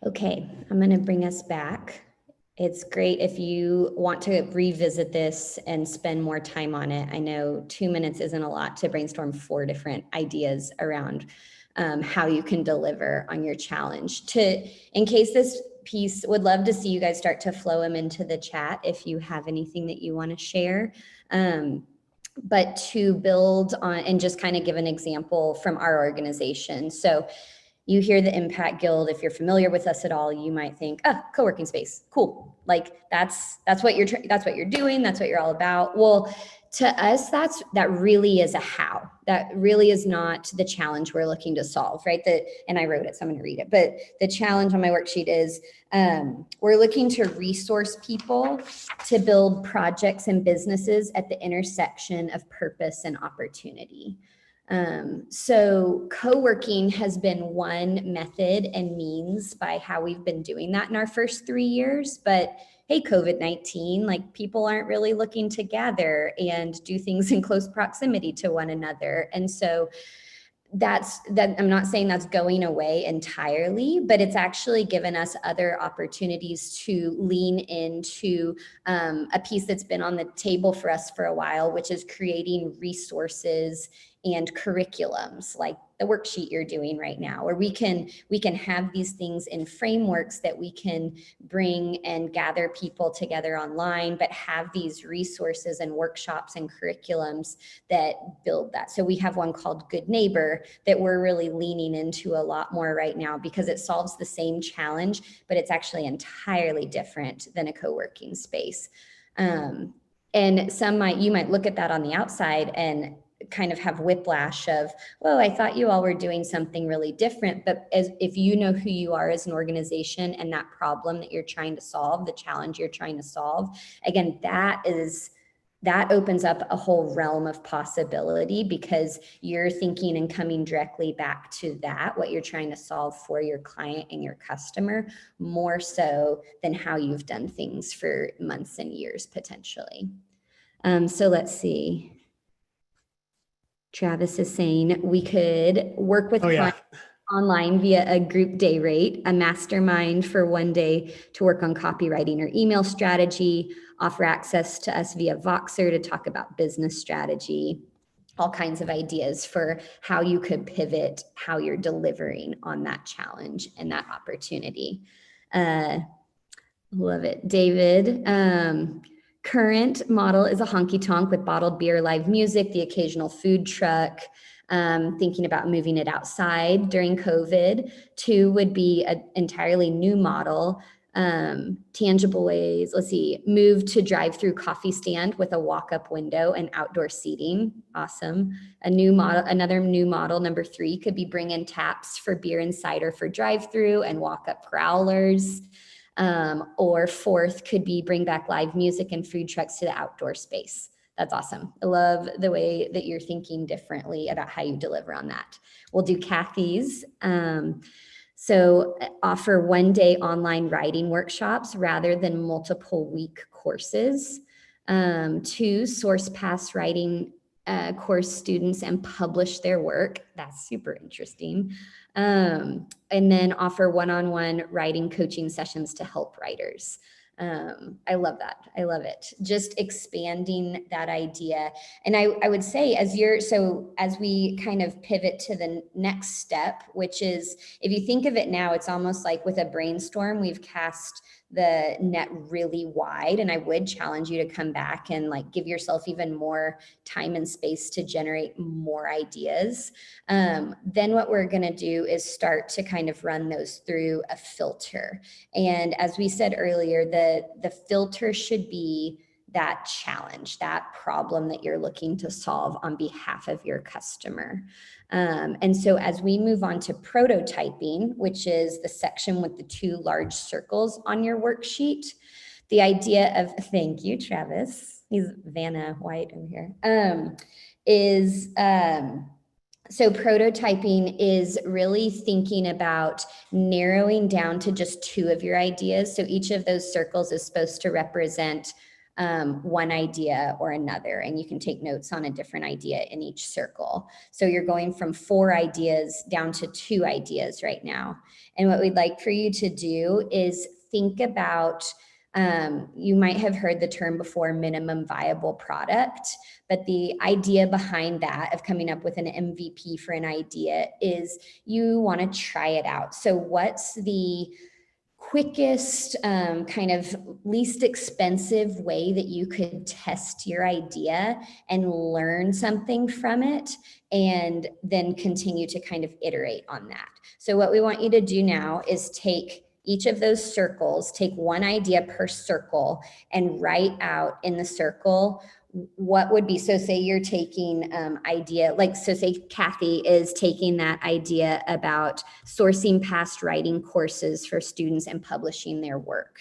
Okay, I'm going to bring us back. It's great if you want to revisit this and spend more time on it. I know 2 minutes isn't a lot to brainstorm 4 different ideas around how you can deliver on your challenge. In case this piece, would love to see you guys start to flow them into the chat if you have anything that you want to share. But to build on and just kind of give an example from our organization. So you hear the Impact Guild. If you're familiar with us at all, you might think, oh, co-working space, cool. Like that's what you're doing. That's what you're all about. Well, to us, that really is a how. That really is not the challenge we're looking to solve, right? And I wrote it, so I'm going to read it. But the challenge on my worksheet is we're looking to resource people to build projects and businesses at the intersection of purpose and opportunity. So co-working has been one method and means by how we've been doing that in our first 3 years. But hey, COVID-19, like people aren't really looking to gather and do things in close proximity to one another. And so I'm not saying that's going away entirely, but it's actually given us other opportunities to lean into a piece that's been on the table for us for a while, which is creating resources and curriculums like the worksheet you're doing right now, where we can have these things in frameworks that we can bring and gather people together online, but have these resources and workshops and curriculums that build that. So we have one called Good Neighbor that we're really leaning into a lot more right now because it solves the same challenge, but it's actually entirely different than a co-working space. And you might look at that on the outside and kind of have whiplash of, well, I thought you all were doing something really different. But if you know who you are as an organization and that problem that you're trying to solve, the challenge you're trying to solve, again, that opens up a whole realm of possibility because you're thinking and coming directly back to that, what you're trying to solve for your client and your customer, more so than how you've done things for months and years potentially. So let's see. Travis is saying we could work with clients online via a group day rate, a mastermind for one day to work on copywriting or email strategy, offer access to us via Voxer to talk about business strategy, all kinds of ideas for how you could pivot, how you're delivering on that challenge and that opportunity. Love it. David, current model is a honky tonk with bottled beer, live music, the occasional food truck, thinking about moving it outside during COVID. 2 would be an entirely new model, tangible ways. Let's see, move to drive-through coffee stand with a walk-up window and outdoor seating. Awesome. Another new model, number 3, could be bring in taps for beer and cider for drive-through and walk-up growlers. Or 4th could be bring back live music and food trucks to the outdoor space. That's awesome. I love the way that you're thinking differently about how you deliver on that. We'll do Kathy's. So offer one-day online writing workshops rather than multiple week courses. 2, source past writing course students and publish their work. That's super interesting. And then offer one-on-one writing coaching sessions to help writers. I love that. I love it. Just expanding that idea. And I would say as we kind of pivot to the next step, which is, if you think of it now, it's almost like with a brainstorm, we've cast the net really wide, and I would challenge you to come back and like give yourself even more time and space to generate more ideas. Then what we're going to do is start to kind of run those through a filter. And as we said earlier, the filter should be that challenge, that problem that you're looking to solve on behalf of your customer. And so as we move on to prototyping, which is the section with the 2 large circles on your worksheet, the idea of, thank you, Travis, he's Vanna White over here, so prototyping is really thinking about narrowing down to just 2 of your ideas. So each of those circles is supposed to represent one idea or another, and you can take notes on a different idea in each circle. So you're going from 4 ideas down to 2 ideas right now. And what we'd like for you to do is think about, you might have heard the term before, minimum viable product, but the idea behind that of coming up with an MVP for an idea is you want to try it out. So what's the quickest, kind of least expensive way that you could test your idea and learn something from it, and then continue to kind of iterate on that. So what we want you to do now is take each of those circles, take one idea per circle, and write out in the circle what would be, so say you're taking idea, like, so say Kathy is taking that idea about sourcing past writing courses for students and publishing their work.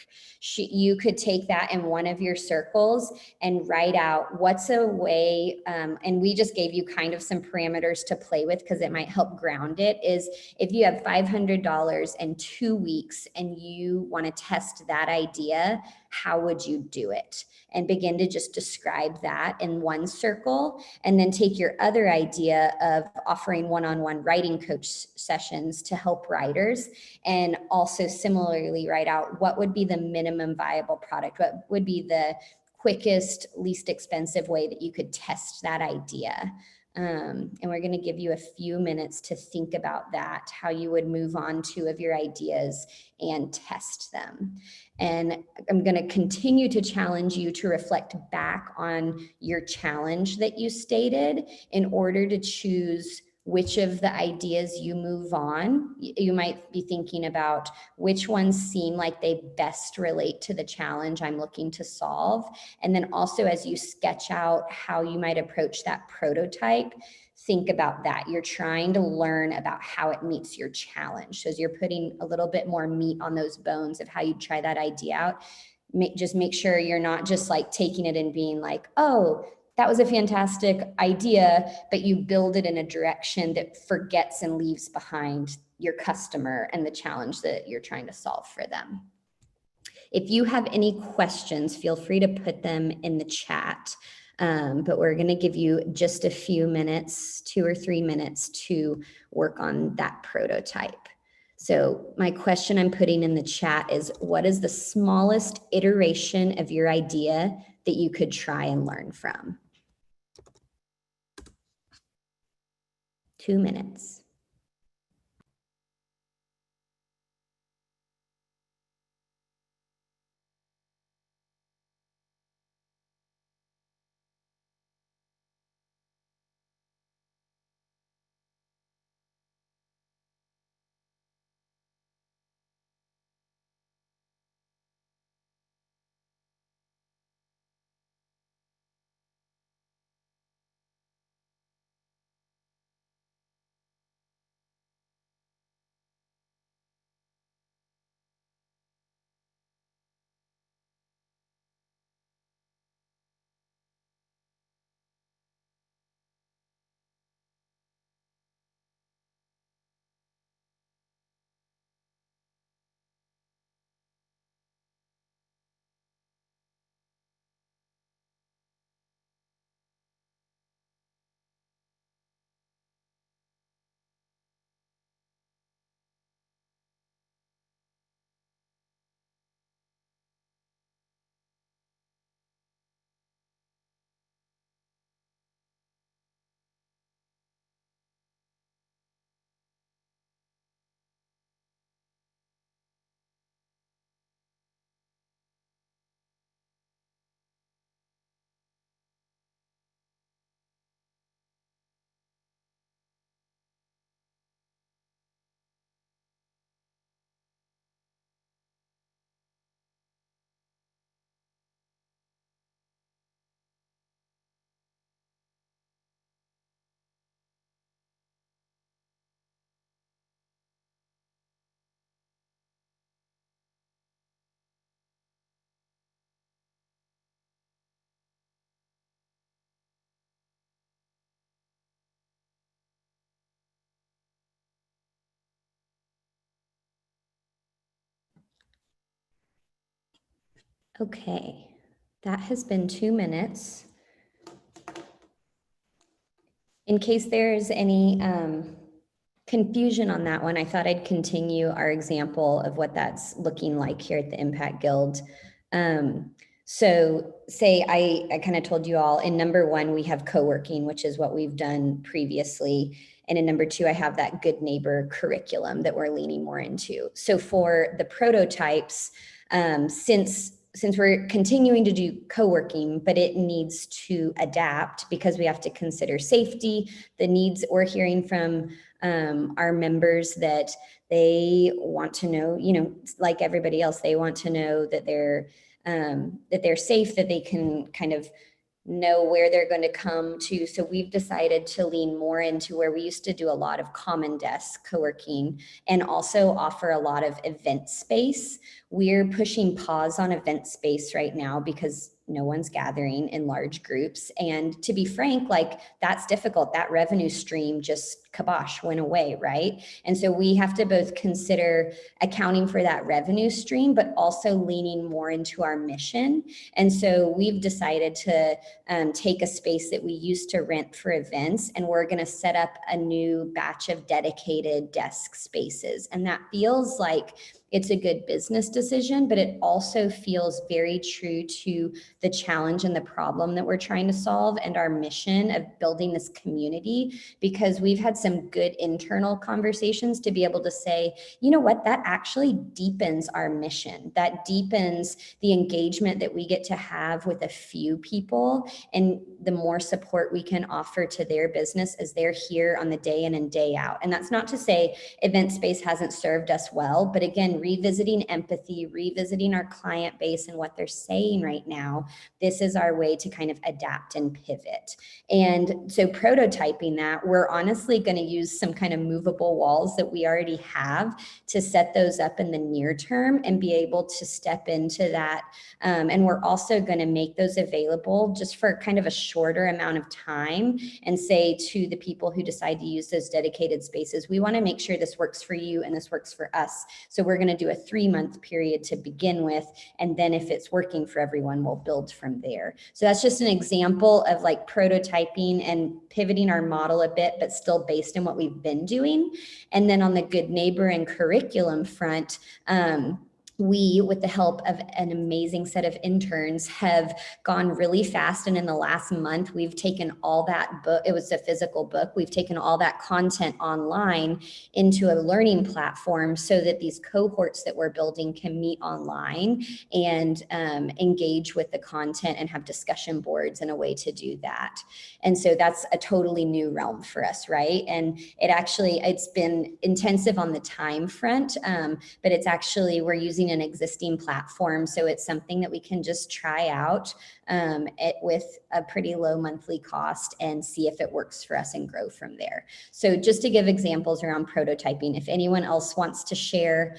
You could take that in one of your circles and write out what's a way, and we just gave you kind of some parameters to play with because it might help ground it, is if you have $500 and 2 weeks and you want to test that idea, how would you do it? And begin to just describe that in one circle, and then take your other idea of offering one-on-one writing coach sessions to help writers, and also similarly write out what would be the minimum viable product, what would be the quickest, least expensive way that you could test that idea. And we're going to give you a few minutes to think about that, how you would move on 2 of your ideas and test them. And I'm going to continue to challenge you to reflect back on your challenge that you stated in order to choose which of the ideas you move on. You might be thinking about which ones seem like they best relate to the challenge I'm looking to solve. And then also, as you sketch out how you might approach that prototype, think about that. You're trying to learn about how it meets your challenge. So as you're putting a little bit more meat on those bones of how you try that idea out, just make sure you're not just like taking it and being like, oh, that was a fantastic idea, but you build it in a direction that forgets and leaves behind your customer and the challenge that you're trying to solve for them. If you have any questions, feel free to put them in the chat. But we're going to give you just a few minutes, 2 or 3 minutes, to work on that prototype. So my question I'm putting in the chat is, what is the smallest iteration of your idea that you could try and learn from? 2 minutes. Okay, that has been 2 minutes. In case there's any confusion on that one, I thought I'd continue our example of what that's looking like here at the Impact Guild. So say I kind of told you all in number 1, we have co-working, which is what we've done previously. And in number 2, I have that good neighbor curriculum that we're leaning more into. So for the prototypes, since we're continuing to do co-working, but it needs to adapt because we have to consider safety, the needs we're hearing from our members that they want to know, you know, like everybody else, they want to know that they're safe, that they can kind of know where they're going to come to. So we've decided to lean more into where we used to do a lot of common desk co-working and also offer a lot of event space. We're pushing pause on event space right now because no one's gathering in large groups. And to be frank, like that's difficult. That revenue stream just kibosh went away, right? And so we have to both consider accounting for that revenue stream, but also leaning more into our mission. And so we've decided to take a space that we used to rent for events, and we're going to set up a new batch of dedicated desk spaces. And that feels like it's a good business decision, but it also feels very true to the challenge and the problem that we're trying to solve and our mission of building this community, because we've had some good internal conversations to be able to say, you know what, that actually deepens our mission. That deepens the engagement that we get to have with a few people, and the more support we can offer to their business as they're here on the day in and day out. And that's not to say event space hasn't served us well, but again, revisiting empathy, revisiting our client base and what they're saying right now, this is our way to kind of adapt and pivot. And so prototyping that, we're honestly going to use some kind of movable walls that we already have to set those up in the near term and be able to step into that. And we're also going to make those available just for kind of a shorter amount of time and say to the people who decide to use those dedicated spaces, we want to make sure this works for you and this works for us. So we're going to do a 3-month period to begin with. And then if it's working for everyone, we'll build from there. So that's just an example of like prototyping and pivoting our model a bit, but still based on what we've been doing. And then on the good neighbor and curriculum front, we, with the help of an amazing set of interns, have gone really fast. And in the last month, we've taken all that book, it was a physical book, we've taken all that content online into a learning platform so that these cohorts that we're building can meet online and engage with the content and have discussion boards and a way to do that. And so that's a totally new realm for us, right? And it's been intensive on the time front, but it's actually, we're using an existing platform. So it's something that we can just try out with a pretty low monthly cost and see if it works for us and grow from there. So just to give examples around prototyping, if anyone else wants to share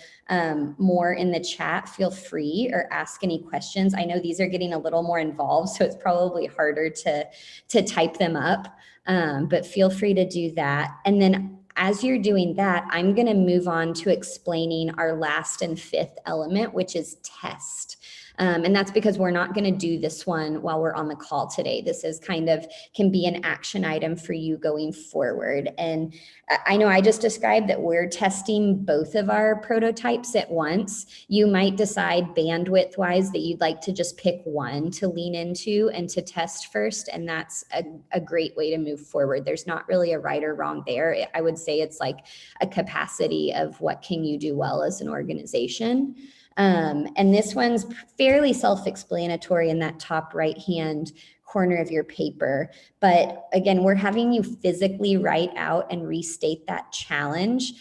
more in the chat, feel free, or ask any questions. I know these are getting a little more involved, so it's probably harder to type them up, but feel free to do that. And then as you're doing that, I'm going to move on to explaining our last and 5th element, which is test. And that's because we're not going to do this one while we're on the call today. This is can be an action item for you going forward. And I know I just described that we're testing both of our prototypes at once. You might decide bandwidth wise that you'd like to just pick one to lean into and to test first. And that's a great way to move forward. There's not really a right or wrong there. I would say it's like a capacity of what can you do well as an organization. And this one's fairly self-explanatory in that top right-hand corner of your paper. But again, we're having you physically write out and restate that challenge,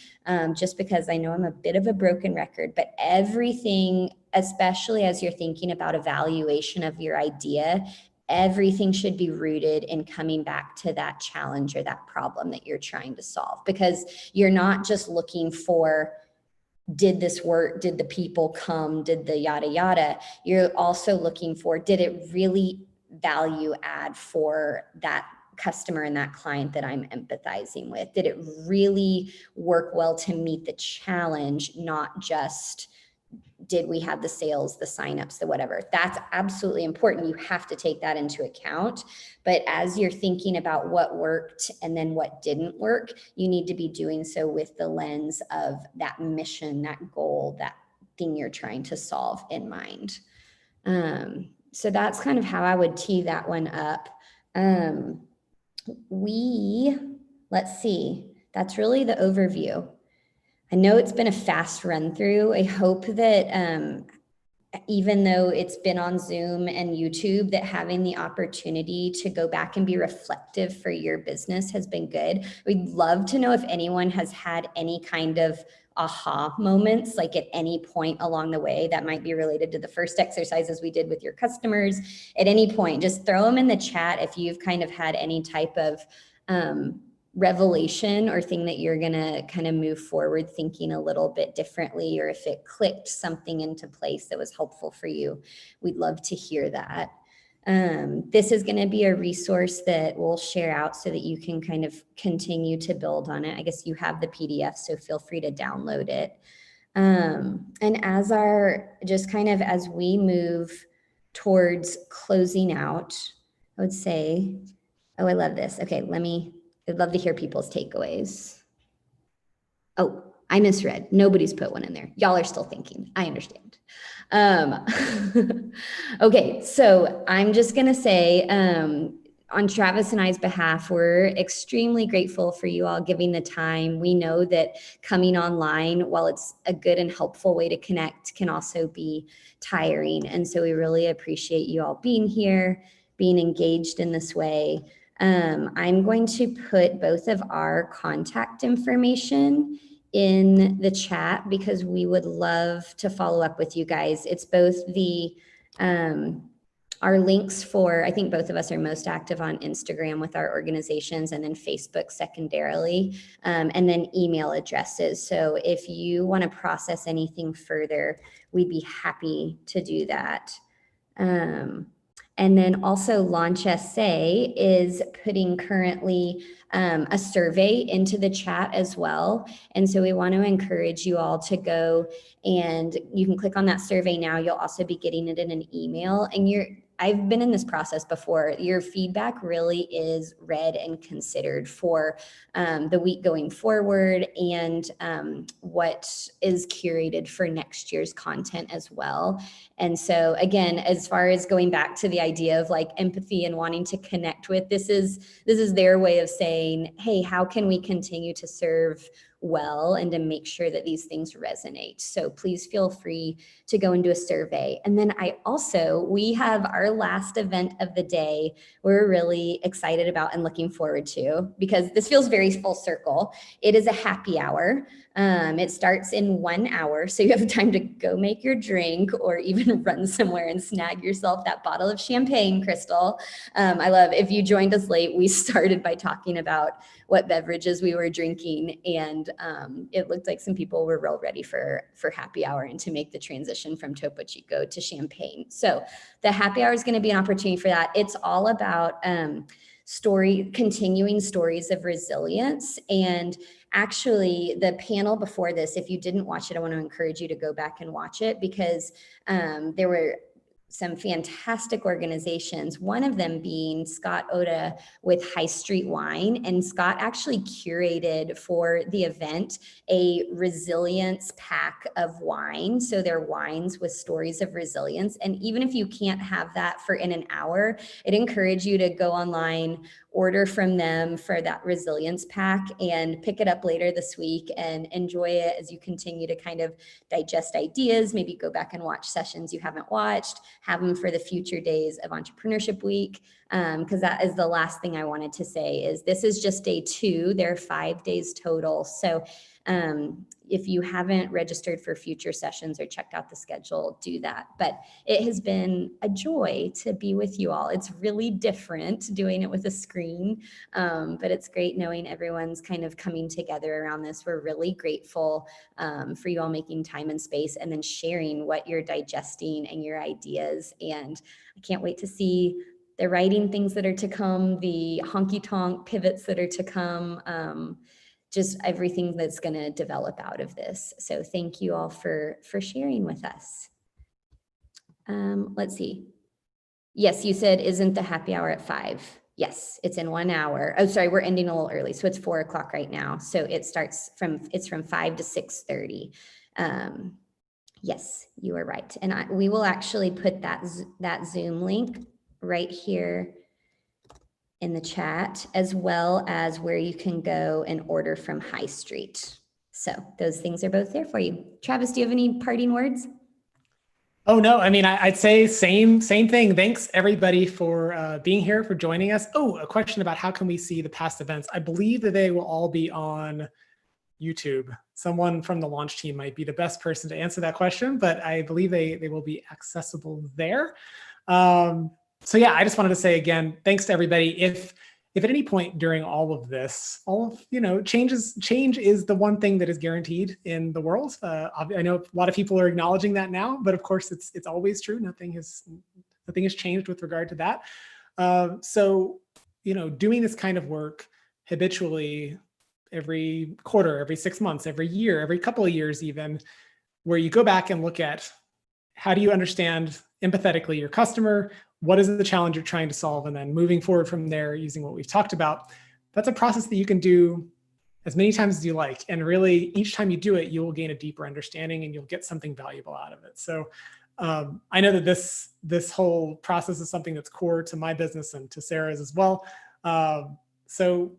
just because I know I'm a bit of a broken record, but everything, especially as you're thinking about evaluation of your idea, everything should be rooted in coming back to that challenge or that problem that you're trying to solve, because you're not just looking for, did this work? Did the people come? Did the yada, yada? You're also looking for, did it really value add for that customer and that client that I'm empathizing with? Did it really work well to meet the challenge, not just did we have the sales, the signups, the whatever? That's absolutely important. You have to take that into account. But as you're thinking about what worked and then what didn't work, you need to be doing so with the lens of that mission, that goal, that thing you're trying to solve in mind. So that's kind of how I would tee that one up. Let's see, that's really the overview. I know it's been a fast run through. I hope that even though it's been on Zoom and YouTube, that having the opportunity to go back and be reflective for your business has been good. We'd love to know if anyone has had any kind of aha moments, like at any point along the way that might be related to the first exercises we did with your customers. At any point, just throw them in the chat if you've kind of had any type of revelation or thing that you're going to kind of move forward thinking a little bit differently, or if it clicked something into place that was helpful for you. We'd love to hear that. This is going to be a resource that we'll share out so that you can kind of continue to build on it. I guess you have the PDF, so feel free to download it. And as we move towards closing out, I would say, oh, I love this. Okay, I'd love to hear people's takeaways. Oh, I misread. Nobody's put one in there. Y'all are still thinking. I understand. Okay, so I'm just going to say, on Travis and I's behalf, we're extremely grateful for you all giving the time. We know that coming online, while it's a good and helpful way to connect, can also be tiring. And so we really appreciate you all being here, being engaged in this way. I'm going to put both of our contact information in the chat because we would love to follow up with you guys. It's both our links for, I think both of us are most active on Instagram with our organizations, and then Facebook secondarily, and then email addresses. So if you want to process anything further, we'd be happy to do that. And then also Launch SA is putting currently a survey into the chat as well. And so we want to encourage you all to go, and you can click on that survey now. You'll also be getting it in an email, and I've been in this process before. Your feedback really is read and considered for the week going forward, and what is curated for next year's content as well. And so again, as far as going back to the idea of like empathy and wanting to connect with, this is their way of saying, hey, how can we continue to serve well and to make sure that these things resonate? So please feel free to go and do a survey. And then we have our last event of the day we're really excited about and looking forward to, because this feels very full circle. It is a happy hour. It starts in 1 hour, so you have time to go make your drink or even run somewhere and snag yourself that bottle of champagne, Crystal. I love, if you joined us late, we started by talking about what beverages we were drinking, and it looked like some people were real ready for happy hour and to make the transition from Topo Chico to champagne. So the happy hour is going to be an opportunity for that. It's all about continuing stories of resilience. And actually the panel before this, if you didn't watch it, I want to encourage you to go back and watch it, because there were some fantastic organizations, one of them being Scott Oda with High Street Wine. And Scott actually curated for the event a resilience pack of wine. So they're wines with stories of resilience. And even if you can't have that for in an hour, I'd encourage you to go online, order from them for that resilience pack, and pick it up later this week and enjoy it as you continue to kind of digest ideas, maybe go back and watch sessions you haven't watched, have them for the future days of Entrepreneurship Week. Because that is the last thing I wanted to say is this is just day 2. There are 5 days total. So if you haven't registered for future sessions or checked out the schedule, do that. But it has been a joy to be with you all. It's really different doing it with a screen, but it's great knowing everyone's kind of coming together around this. We're really grateful for you all making time and space and then sharing what you're digesting and your ideas. And I can't wait to see the writing things that are to come, the honky tonk pivots that are to come, just everything that's going to develop out of this. So thank you all for sharing with us. Let's see. Yes, you said, isn't the happy hour at 5? Yes, it's in 1 hour. Oh, sorry, we're ending a little early. So it's 4 o'clock right now. So it's from 5 to 6:30. Yes, you are right. And we will actually put that Zoom link right here in the chat, as well as where you can go and order from High Street. So those things are both there for you. Travis, do you have any parting words? Oh, no, I mean, I'd say same thing. Thanks everybody for being here, for joining us. Oh, a question about how can we see the past events? I believe that they will all be on YouTube. Someone from the launch team might be the best person to answer that question, but I believe they will be accessible there. So yeah, I just wanted to say again, thanks to everybody. If at any point during all of this, change is the one thing that is guaranteed in the world. I know a lot of people are acknowledging that now, but of course it's always true. Nothing has changed with regard to that. So, doing this kind of work habitually every quarter, every 6 months, every year, every couple of years even, where you go back and look at how do you understand empathetically your customer, what is the challenge you're trying to solve, and then moving forward from there using what we've talked about. That's a process that you can do as many times as you like. And really, each time you do it, you will gain a deeper understanding and you'll get something valuable out of it. So I know that this whole process is something that's core to my business and to Sarah's as well. So,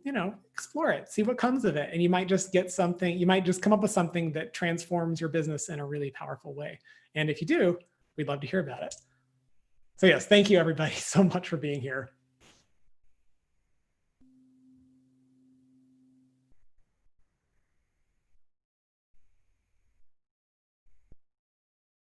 explore it, see what comes of it. And you might just get something, you might just come up with something that transforms your business in a really powerful way. And if you do, we'd love to hear about it. So yes, thank you everybody so much for being here.